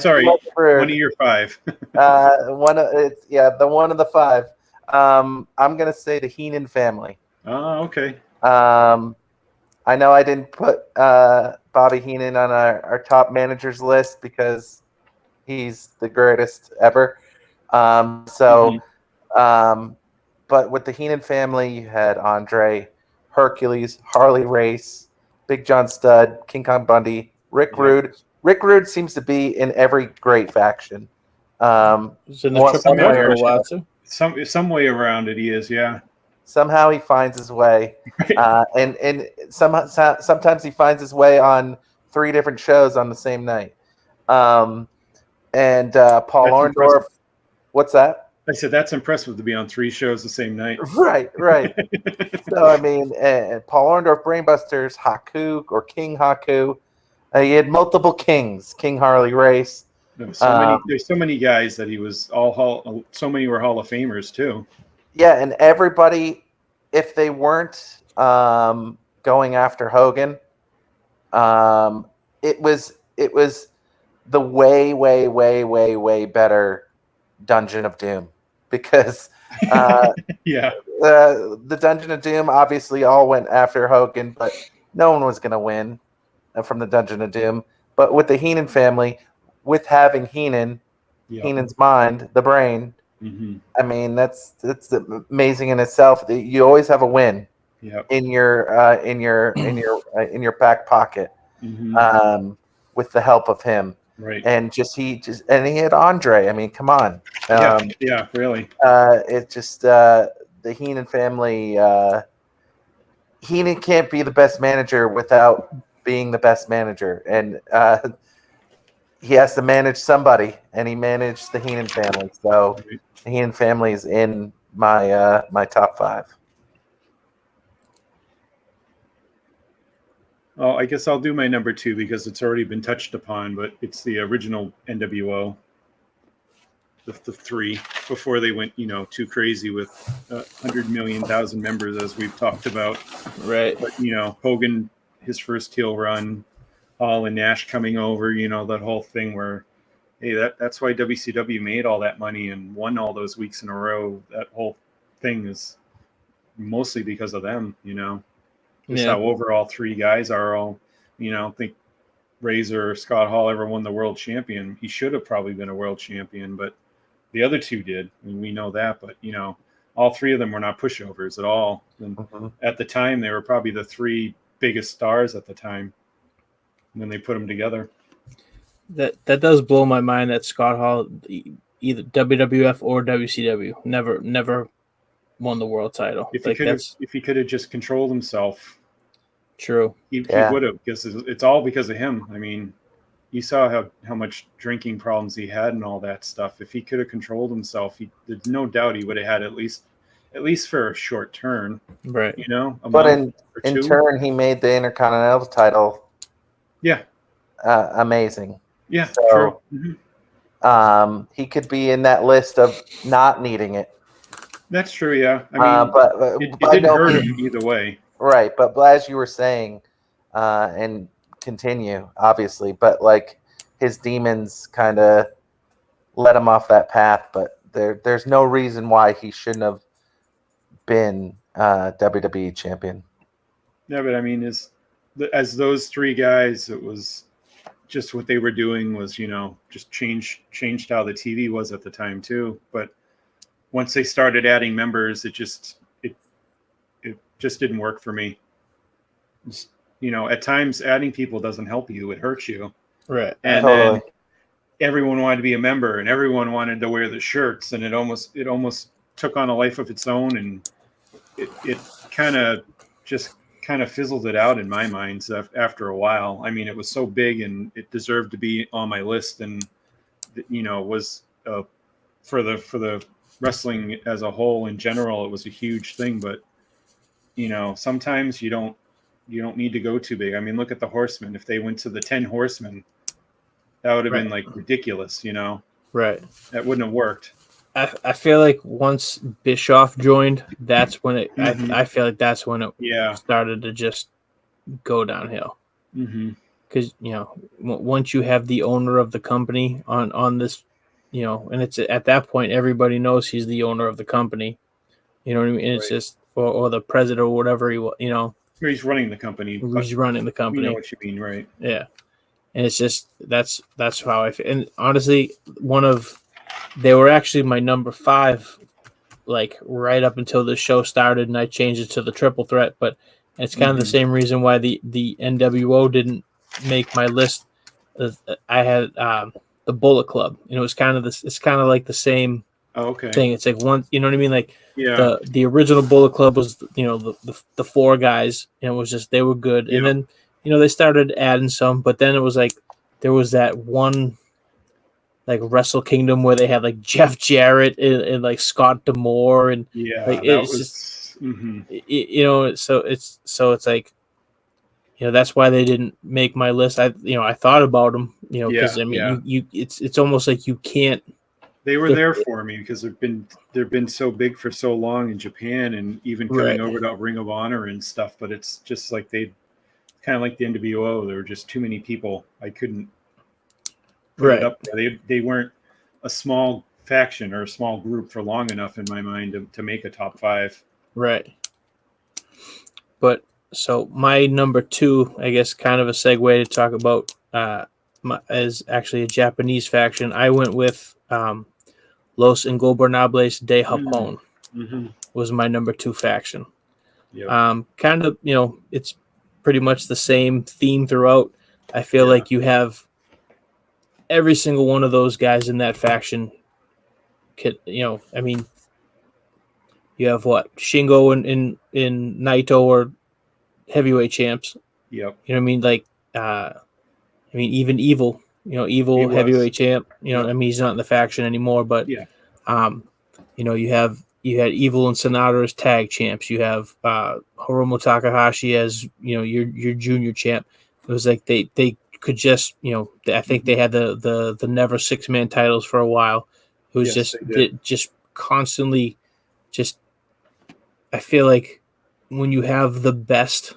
Sorry, one of your 5. the one of the 5. I'm gonna say the Heenan family. Oh, okay. I know I didn't put Bobby Heenan on our top managers list because He's the greatest ever. But with the Heenan family, you had Andre, Hercules, Harley Race, Big John Studd, King Kong Bundy, Rick Yeah. Rude. Rick Rude seems to be in every great faction. He's in the Well, Triple F for a somewhere- while too. Some way around it, he is. Yeah. somehow he finds his way, and sometimes he finds his way on 3 different shows on the same night. Paul That's Orndorff, impressive. what's that? I said that's impressive to be on 3 shows the same night. Right. So I mean, Paul Orndorff, Brainbusters, Haku or King Haku. He had multiple kings. King Harley Race. There's so many guys that he was so many were Hall of Famers too. Yeah, and everybody, if they weren't going after Hogan, it was the way better Dungeon of Doom, because Yeah. the Dungeon of Doom obviously all went after Hogan, but no one was going to win from the Dungeon of Doom. But with the Heenan family, with having Heenan, Yeah. Heenan's mind, the brain, Mm-hmm. I mean, that's amazing in itself. You always have a win Yeah. in your back pocket Mm-hmm. with the help of him, Right. and he had Andre. I mean, come on. Yeah. Really. It just the Heenan family. Heenan can't be the best manager without being the best manager, and he has to manage somebody, and he managed the Heenan family. So the Heenan family is in my my top 5. Oh, I guess I'll do my number 2 because it's already been touched upon, but it's the original NWO. The 3 before they went, too crazy with 100 million thousand members, as we've talked about. Right. But Hogan, his first heel run, Hall and Nash coming over, that whole thing where, hey, that's why WCW made all that money and won all those weeks in a row. That whole thing is mostly because of them, Just how overall 3 guys are all, I think Razor or Scott Hall ever won the world champion. He should have probably been a world champion, but the other 2 did, and we know that. But all 3 of them were not pushovers at all. And at the time, they were probably the 3 biggest stars at the time when they put them together. That does blow my mind that Scott Hall, either WWF or WCW, never won the world title. If he could have just controlled himself, true. He would have, because it's all because of him. I mean, you saw how much drinking problems he had and all that stuff. If he could have controlled himself, there's no doubt he would have had at least for a short turn, right? But in turn, he made the Intercontinental title. Yeah. Amazing. Yeah. So, true. He could be in that list of not needing it. That's true. Yeah. I mean, but it didn't hurt him either way. Right, but as you were saying, and continue, obviously, but like his demons kind of let him off that path, but there's no reason why he shouldn't have been WWE champion. Yeah, but I mean, as those 3 guys, it was just what they were doing was, just changed how the TV was at the time too. But once they started adding members, it just didn't work for me. Just, at times adding people doesn't help you; it hurts you. Right. And totally. then everyone wanted to be a member, and everyone wanted to wear the shirts, and it almost took on a life of its own, and it kind of fizzled it out in my mind after a while. I mean, it was so big, and it deserved to be on my list, and was for the wrestling as a whole in general, it was a huge thing. But sometimes you don't need to go too big. I mean, look at the Horsemen. If they went to the 10 Horsemen, that would have been like ridiculous. Right. That wouldn't have worked. I feel like once Bischoff joined, that's when it. I feel like that's when it started to just go downhill. Because once you have the owner of the company on this, and it's at that point everybody knows he's the owner of the company. You know what I mean? And it's just or the president or whatever he. He's running the company. He's running the company. You know what you mean, right? Yeah. and it's just that's how I feel. And honestly, they were actually my number 5, like right up until the show started, and I changed it to the triple threat. But it's kind of the same reason why the NWO didn't make my list. I had the Bullet Club, and it was kind of this. It's kind of like the same Oh, okay. thing. It's like one, you know what I mean? Like Yeah. the original Bullet Club was, the 4 guys, and it was just, they were good. Yeah. And then, they started adding some, but then it was like there was that one like Wrestle Kingdom where they had like Jeff Jarrett and like Scott D'Amore, and Yeah. like That it's was. just Mhm. so it's like, that's why they didn't make my list. I thought about them, because Yeah, I mean yeah. it's almost like you can't. They were there for me because they've been so big for so long in Japan, and even coming Right. over to Ring of Honor and stuff. But it's just like they kind of like the NWO. There were just too many people. I couldn't put Right. it up there. They weren't a small faction or a small group for long enough in my mind to make a top 5. Right. But so my number 2, I guess, kind of a segue to talk about as actually a Japanese faction. I went with Los Ingobernables de Japón Mm-hmm. was my number 2 faction. Yep. Kind of, it's pretty much the same theme throughout. I feel like you have every single one of those guys in that faction. I mean, you have what, Shingo and Naito are heavyweight champs. Yep. You know what I mean? Like, I mean, even Evil, Evil He was. heavyweight champ. Yep. I mean, he's not in the faction anymore, but Yeah. you had Evil and Sonata as tag champs. You have Hiromu Takahashi as your junior champ. It was like they could just I think they had the never 6-man titles for a while. It was Yes, they did. just constantly just. I feel like when you have the best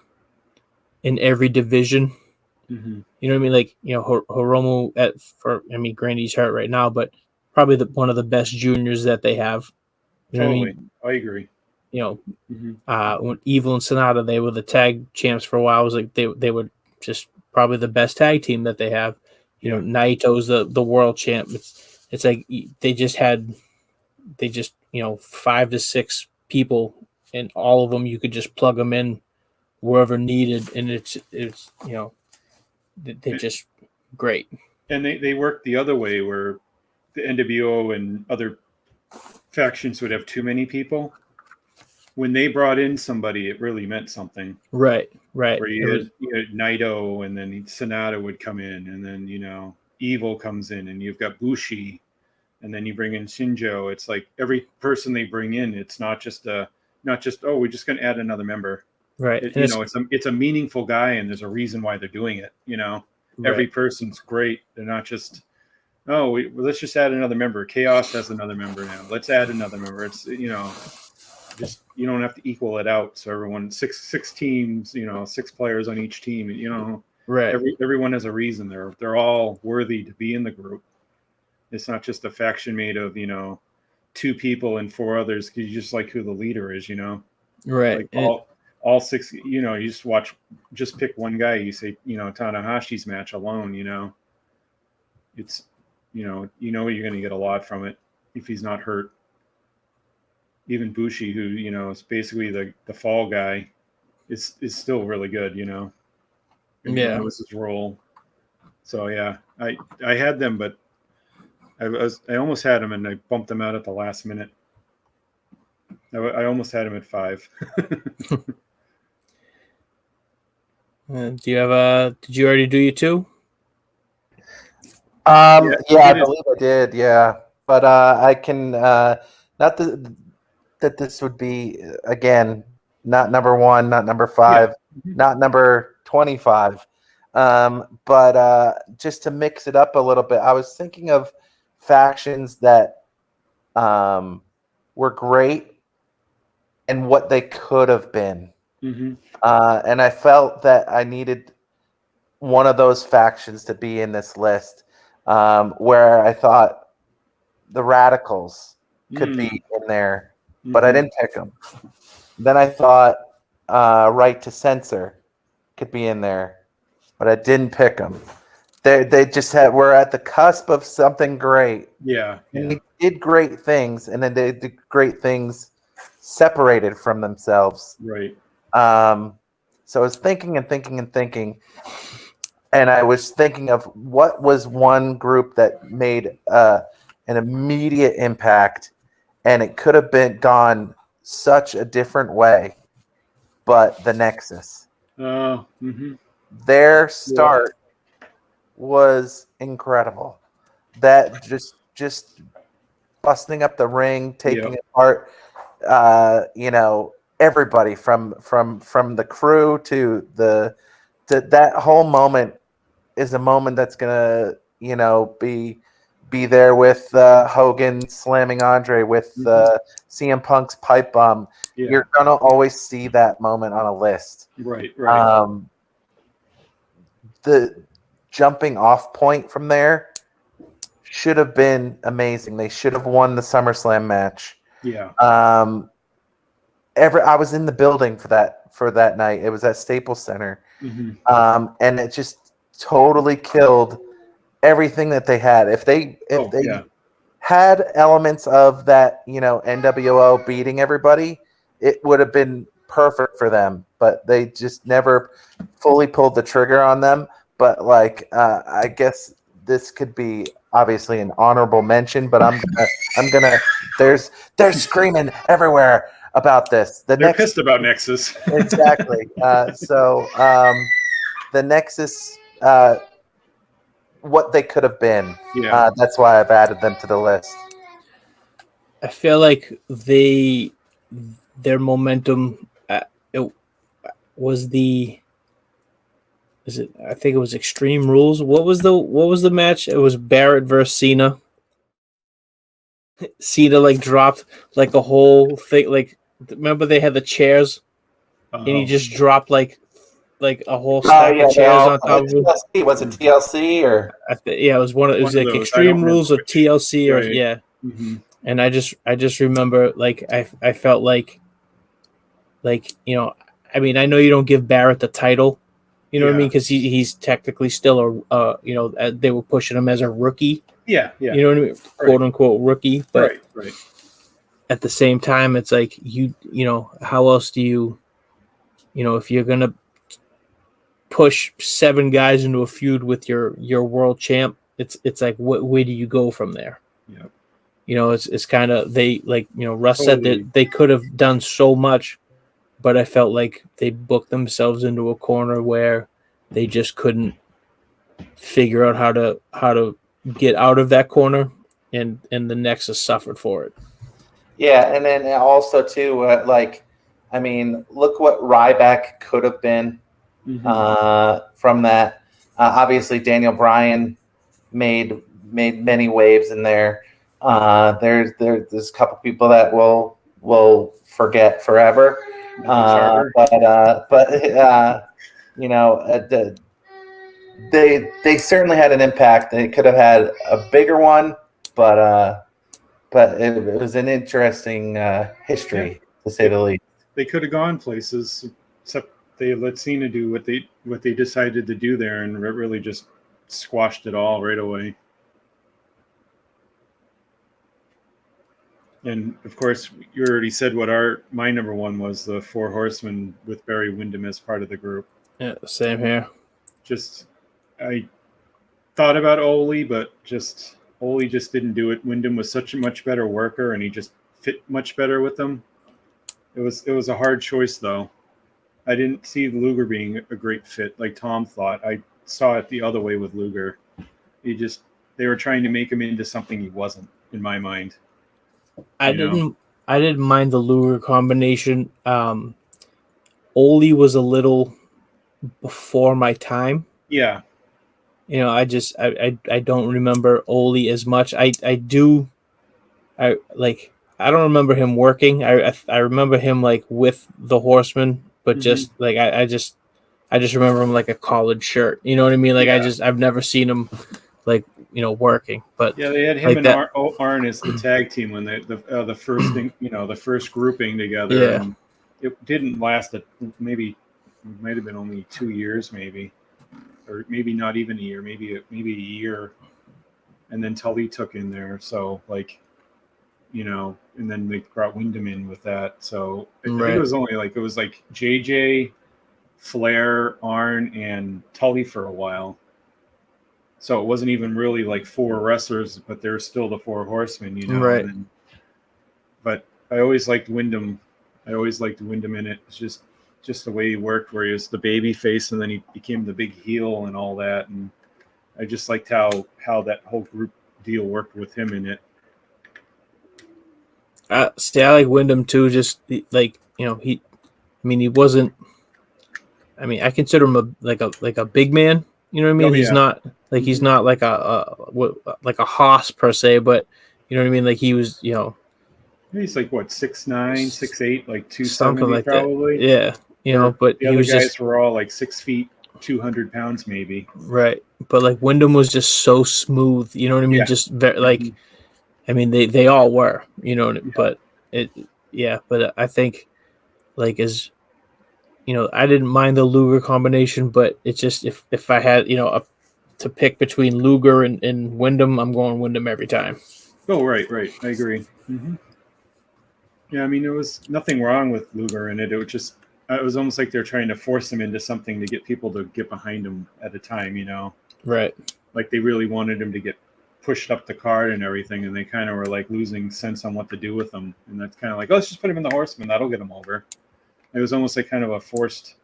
in every division. Mm-hmm. You know what I mean? Like, Hiromu Grandy's hurt right now, but probably one of the best juniors that they have. You know Totally. what I mean? I agree. Mm-hmm. When Evil and Sonata, they were the tag champs for a while. It was like they were just probably the best tag team that they have. Naito's the world champ. It's like they just 5 to 6 people, and all of them you could just plug them in wherever needed, and it's they're just great. And they worked the other way where the NWO and other factions would have too many people. When they brought in somebody, it really meant something. Right. Where you had Naito, and then Sonata would come in, and then Evil comes in, and you've got Bushi, and then you bring in Shinjo. It's like every person they bring in, it's not just we're just going to add another member. Right. It's a meaningful guy, and there's a reason why they're doing it. Every person's great. They're not just, let's just add another member. Chaos has another member now. Let's add another member. It's just you don't have to equal it out. So everyone, six teams, 6 players on each team. Right. Everyone has a reason. They're all worthy to be in the group. It's not just a faction made of 2 people and 4 others because you just like who the leader is. Right. Like all 6. You just pick one guy. You say Tanahashi's match alone. It's you're going to get a lot from it if he's not hurt. Even Bushi, who is basically the fall guy, is still really good. And he knows his role. So yeah, I had them, but I almost had them, and I bumped them out at the last minute. I almost had them at 5. Do you have did you already do your 2? I believe I did. Yeah, but I can not that this would be again not number 1, not number 5, not number 25. But just to mix it up a little bit, I was thinking of factions that were great and what they could have been. Mm-hmm. And I felt that I needed one of those factions to be in this list, where I thought the Radicals could be in there, but I didn't pick them. Then I thought Right to Censor could be in there, but I didn't pick them. They just were at the cusp of something great. Yeah. And Yeah. they did great things, and then they did great things separated from themselves. Right. So I was thinking and thinking and thinking, and I was thinking of what was one group that made an immediate impact, and it could have been gone such a different way, but the Nexus. Oh. Mm-hmm. Their start was incredible. That just busting up the ring, taking Yep. apart, everybody from the crew to that whole moment is a moment that's gonna be there with Hogan slamming Andre with CM Punk's pipe bomb. Yeah. You're gonna always see that moment on a list. Right. Right. The jumping off point from there should have been amazing. They should have won the SummerSlam match. Yeah. I was in the building for that night. It was at Staples Center. Mm-hmm. And it just totally killed everything that they had. If they had elements of that, NWO beating everybody, it would have been perfect for them. But they just never fully pulled the trigger on them. But I guess this could be obviously an honorable mention. But I'm gonna. They're screaming everywhere about this. They're pissed about Nexus. Exactly. The Nexus, what they could have been. Yeah. That's why I've added them to the list. I feel like their momentum it was I think it was Extreme Rules. What was the match? It was Barrett versus Cena. Cena dropped a whole thing. Remember they had the chairs, and he just dropped like a whole stack of chairs on top of him. TLC. Was it TLC or? It was one of those. Extreme Rules or TLC or yeah. Mm-hmm. And I just remember I felt like I mean I know you don't give Barrett the title, what I mean, because he's technically still they were pushing him as a rookie. Yeah. Yeah. You know what I mean, quote unquote rookie, but right. At the same time, it's like how else do you if you're gonna push 7 guys into a feud with your world champ, it's like where do you go from there? Yeah. It's kind of Russ said that they could have done so much, but I felt like they booked themselves into a corner where they just couldn't figure out how to get out of that corner, and the Nexus suffered for it. Yeah, and then also too, I mean, look what Ryback could have been from that. Obviously, Daniel Bryan made many waves in there. There's a couple people that we'll forget forever. They certainly had an impact. They could have had a bigger one, but it was an interesting history, to say the least. They could have gone places, except they let Cena do what they decided to do there, and really just squashed it all right away. And of course, you already said what my number one was, the Four Horsemen with Barry Windham as part of the group. Yeah, same here. I thought about Ole, but Ole just didn't do it. Windham was such a much better worker, and he just fit much better with them. It was a hard choice, though. I didn't see Luger being a great fit like Tom thought. I saw it the other way with Luger. They were trying to make him into something he wasn't, in my mind. I didn't mind the Luger combination. Ole was a little before my time. Yeah. I don't remember Ole as much. I don't remember him working. I remember him with the Horsemen, but just I just remember him like a collared shirt. You know what I mean? I've never seen him working. But yeah, they had him and Arn as the tag team when the first thing, the first grouping together. Yeah. And it didn't last. Maybe it might have been only 2 years, maybe. or maybe not even a year, maybe a year, and then Tully took in there. So like, and then they brought Wyndham in with that. So I think Right. it was only like JJ, Flair, Arn, and Tully for a while. So it wasn't even really like 4 wrestlers, but they're still the 4 horsemen, Right. And then, but I always liked Wyndham. I always liked Wyndham in it. It's just the way he worked, where he was the baby face and then he became the big heel and all that. And I just liked how that whole group deal worked with him in it. See, I like Wyndham too. Just like he wasn't. I mean, I consider him like a big man. You know what I mean? Oh, He's yeah. not like he's not like like a hoss per se, but you know what I mean. Like he was, He's like what 6'9", 6'8", like 270 something like probably. that. Yeah, but the he other was guys just were all like 6 feet, 200 pounds maybe. right. But like Wyndham was just so smooth. You know what I mean? Yeah. Just very like. Mhm. I mean, they all were. Yeah. But but I think like as I didn't mind the Luger combination, but it's just if I had to pick between Luger and Wyndham, I'm going Wyndham every time. Oh, right. I agree. Mm-hmm. Yeah, I mean, there was nothing wrong with Luger in it. It was almost like they're trying to force him into something to get people to get behind him at a time, Right. Like they really wanted him to get pushed up the card and everything, and they kind of were like losing sense on what to do with him. And that's kind of like, oh, let's just put him in the Horseman. That'll get him over. It was almost like kind of a forced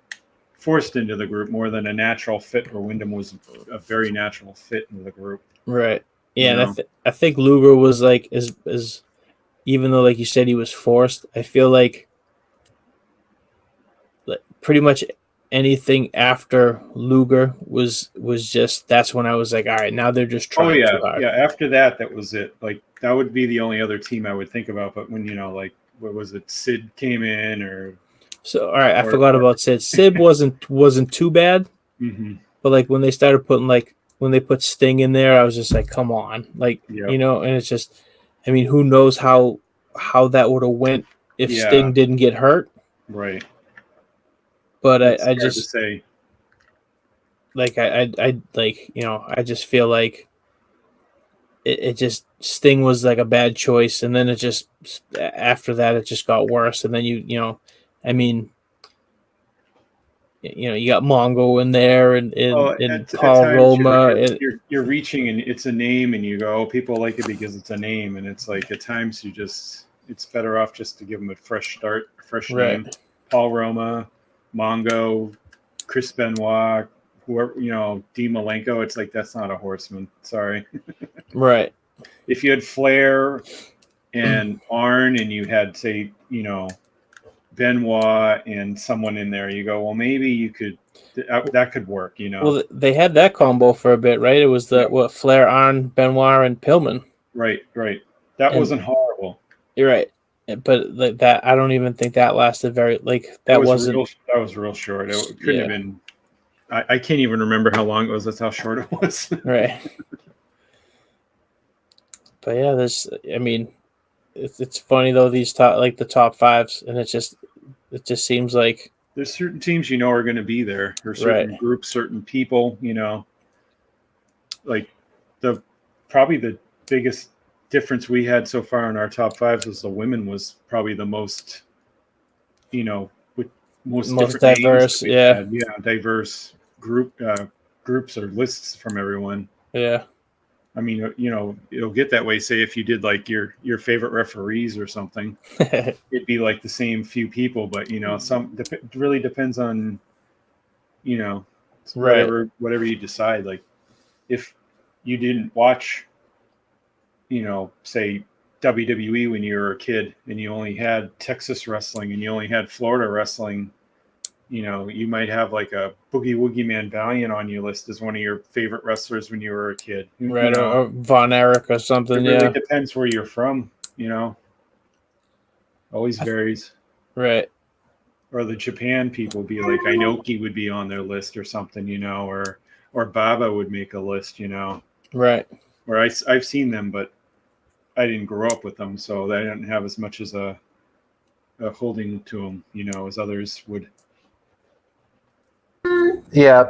into the group more than a natural fit, where Wyndham was a very natural fit into the group. Right. Yeah, and I think Luger was like as even though like you said he was forced, I feel like pretty much anything after Luger was just that's when I was like, all right, now they're just trying too hard. Yeah. After that was it. Like that would be the only other team I would think about. But when like what was it? Sid came in, or so all right, I forgot about Sid. Sid wasn't too bad, mm-hmm. but like when they started putting when they put Sting in there, I was just like, come on, like Yep. and it's just, I mean, who knows how that would have went if Sting didn't get hurt, right? But it's I hard just to say. Like I just feel like it just Sting was like a bad choice, and then it just after that it just got worse, and then I mean, you got Mongo in there and Paul Roma. You're reaching, and it's a name, and you go, oh, people like it because it's a name, and it's like at times it's better off just to give them a fresh start, a fresh name. Paul Roma, Mongo, Chris Benoit, whoever, D. Malenko. It's like that's not a Horseman. Sorry. Right. If you had Flair and Arn, and you had, say, Benoit and someone in there, you go, well, maybe you could, that could work, Well, they had that combo for a bit, right? It was Flair, Arn, Benoit, and Pillman. Right. That wasn't horrible. You're right, but like that, I don't even think that lasted very. Like that was real short. It couldn't have been. I can't even remember how long it was. That's how short it was. Right. But yeah, I mean, it's funny though, these the top fives, and it just seems like there's certain teams are going to be there, or certain groups, certain people, like probably the biggest difference we had so far in our top fives was the women was probably the most, with most diverse, diverse groups or lists from everyone. Yeah. I mean, it'll get that way. Say if you did like your favorite referees or something, it'd be like the same few people, but it really depends on, whatever you decide. Like if you didn't watch, say WWE when you were a kid, and you only had Texas wrestling and you only had Florida wrestling, you might have like a Boogie Woogie Man Valiant on your list as one of your favorite wrestlers when you were a kid. Right, or Von Erich or something. It really depends where you're from, Always varies. Right. Or the Japan people be like, Inoki would be on their list or something, or Baba would make a list, Right. Or I've seen them, but I didn't grow up with them, so they didn't have as much as a holding to them, as others would. Yeah,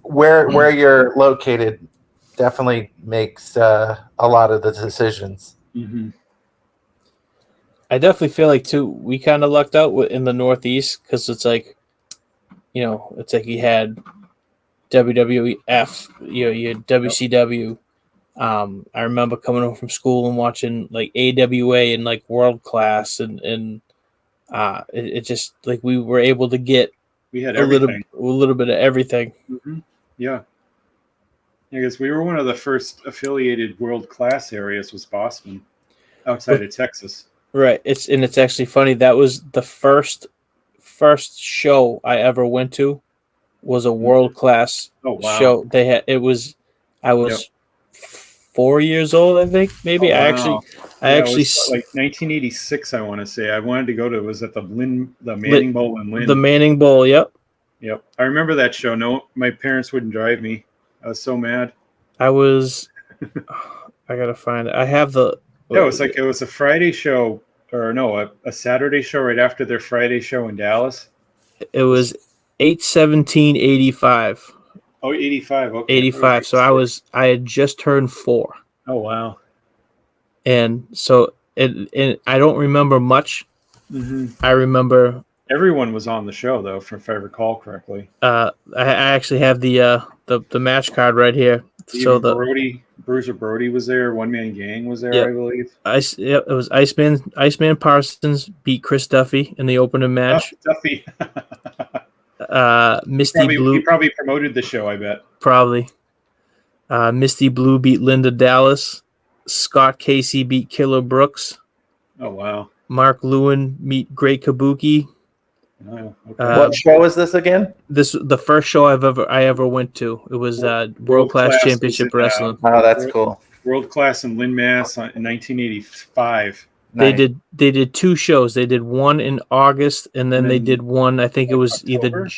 where you're located definitely makes a lot of the decisions. Mm-hmm. I definitely feel like too we kind of lucked out in the Northeast because it's like, it's like you had WWF, you had WCW. I remember coming home from school and watching like AWA and like World Class and it just like we were able to get We had a little everything. bit of everything. Mm-hmm. Yeah. I guess we were one of the first affiliated world class areas was Boston, outside of Texas. Right. It's actually funny. That was the first show I ever went to was a world class Oh wow. show. I was 4 years old, I think, maybe. Oh, I wow. actually it was like 1986. I want to say I wanted to go to. It was at the Manning Bowl in Lynn. the Manning Bowl. Yep. Yep, I remember that show. No, my parents wouldn't drive me. I was so mad. I gotta find it. I have the. Yeah, it was a Friday show, or no, a Saturday show right after their Friday show in Dallas. It was 8/17/85. Oh, 85. Okay. 85. So I had just turned 4. Oh wow. And so I don't remember much. Mm-hmm. I remember Everyone was on the show though, if I recall correctly. I actually have the match card right here. Even Bruiser Brody was there. One Man Gang was there, Yep. I believe. It was Iceman Parsons beat Chris Duffy in the opening match. Oh, Duffy. Misty Blue He probably promoted the show, I bet. probably. Misty Blue beat Linda Dallas. Scott Casey beat Killer Brooks. Oh wow. Mark Lewin beat Great Kabuki. Oh, okay. What show is this again? This the first show I ever went to. It was World Class Class Championship was in, Wrestling. Oh, that's cool. World Class in Lynn, Mass. In 1985. They Nice. did 2 shows. They did one in August, and then they did one. I think it was either October?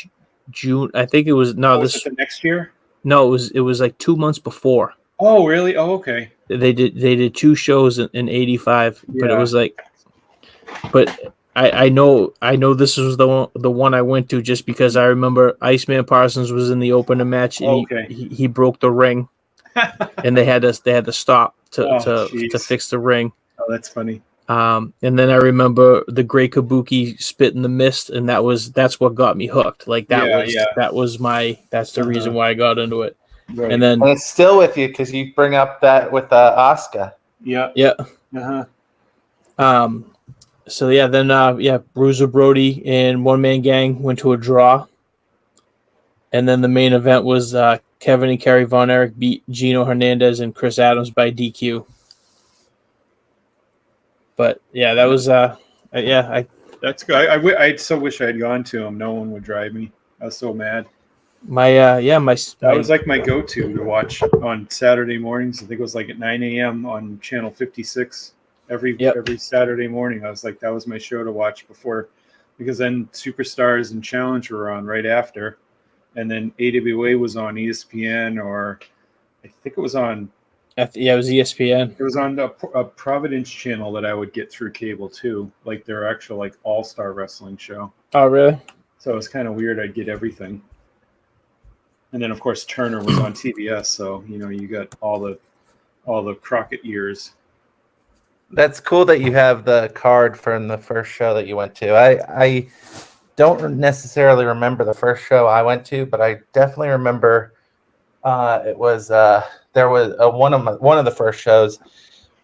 June. I think it was no. Was it the next year? No, it was like 2 months before. Oh, really? Oh, okay. They did 2 shows in 85, but it Yeah. was like, but I know this was the one I went to just because I remember Iceman Parsons was in the opening match and Okay. he broke the ring and they had to stop to jeez. fix the ring. Oh, that's funny. And then I remember the Great Kabuki spit in the mist, and that's what got me hooked. Like that's the reason why I got into it. Right. And then And it's still with you because you bring up that with Asuka. Yeah. yeah. Uh-huh. So yeah, then Bruiser Brody and One Man Gang went to a draw, and then the main event was Kevin and Kerry Von Erich beat Gino Hernandez and Chris Adams by DQ. But yeah, that was That's good. I so wish I had gone to him. No one would drive me. I was so mad. That was like my go-to to watch on Saturday mornings. I think it was like at 9 a.m. on channel 56 every Saturday morning. I was like, that was my show to watch before, because then Superstars and Challenge were on right after, and then AWA was on ESPN, or I think it was on. it was ESPN. It was on a Providence channel that I would get through cable too, like their actual like all-star wrestling show. Oh really? So it was kind of weird. I'd get everything. And then of course Turner was on TBS, so you got all the Crockett years. That's cool that you have the card from the first show that you went to. I don't necessarily remember the first show I went to, but I definitely remember it was there was one of the first shows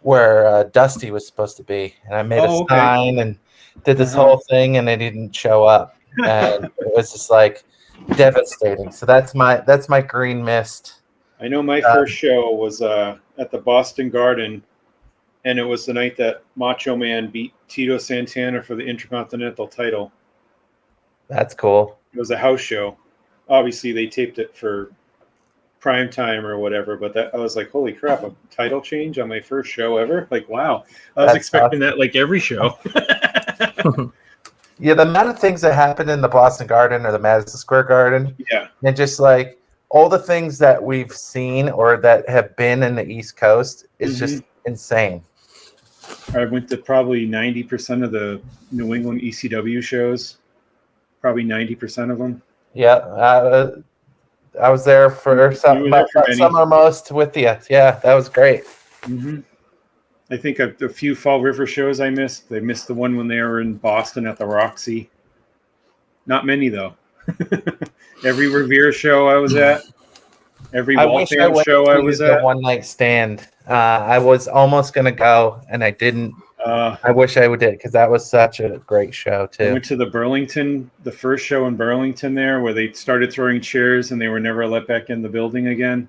where Dusty was supposed to be, and I made a sign and did this whole thing, and they didn't show up, and it was just like devastating. So that's my green mist. I know my first show was at the Boston Garden, and it was the night that Macho Man beat Tito Santana for the Intercontinental title. That's cool. It was a house show. Obviously, they taped it for prime time or whatever, but I was like, holy crap, a title change on my first show ever? Like, wow. I was expecting that like every show. Yeah, the amount of things that happened in the Boston Garden or the Madison Square Garden, and just like all the things that we've seen or that have been in the East Coast is just insane. I went to probably 90% of the New England ECW shows, probably 90% of them. Yeah, I was there for You were there for many. summermost with you. Yeah, that was great. Mm-hmm. I think a few Fall River shows I missed. I missed the one when they were in Boston at the Roxy. Not many though. Every Revere show I was at, every I wish I Waltham went show I to was the at. one night stand. I was almost gonna go, and I didn't. I wish I would did because that was such a great show I too. went to the first show in Burlington there, where they started throwing chairs and they were never let back in the building again.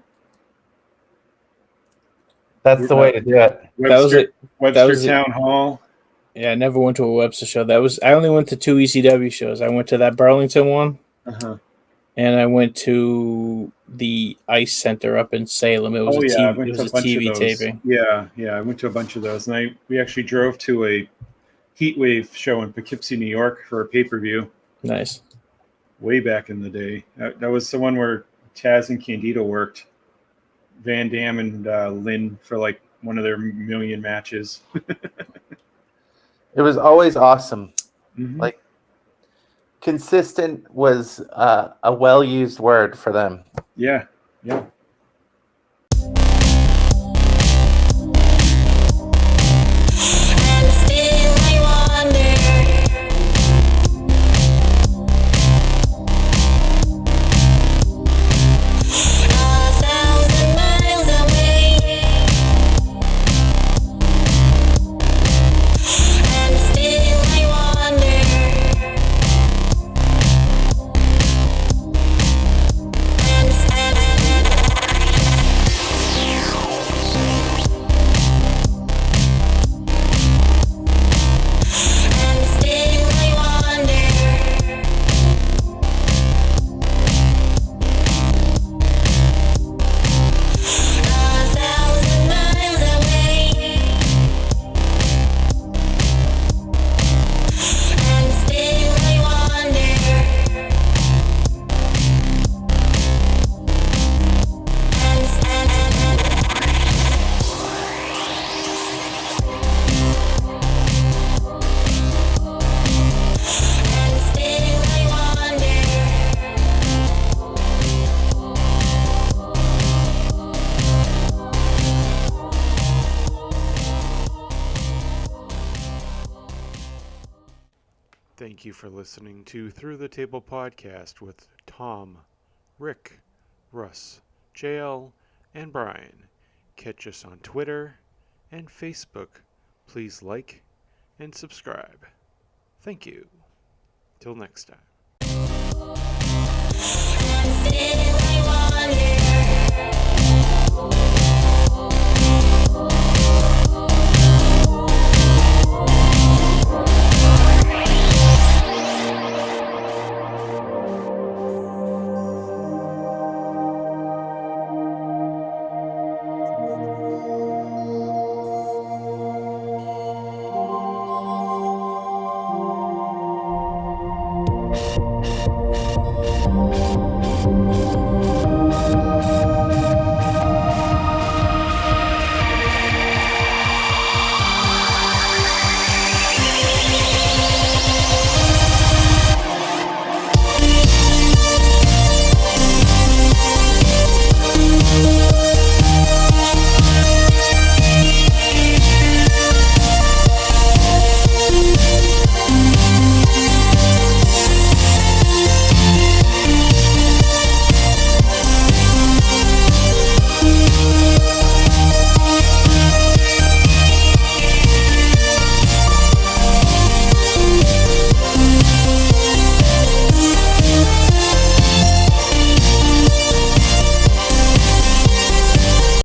That's the way to do it. Webster Town Hall. Yeah, I never went to a Webster show. I only went to 2 ECW shows. I went to that Burlington one, and I went to the Ice Center up in Salem. It was a I TV. went It to was a a bunch of TV those. taping. Yeah, I went to a bunch of those, and we actually drove to a Heatwave show in Poughkeepsie, New York, for a pay-per-view. Nice. Way back in the day. That was the one where Taz and Candido worked. Van Dam and Lynn for like one of their million matches. It was always awesome. Mm-hmm. Like consistent was a well-used word for them. Yeah. Thank you for listening to Through the Table Podcast with Tom, Rick, Russ, JL, and Brian. Catch us on Twitter and Facebook. Please like and subscribe. Thank you. Till next time.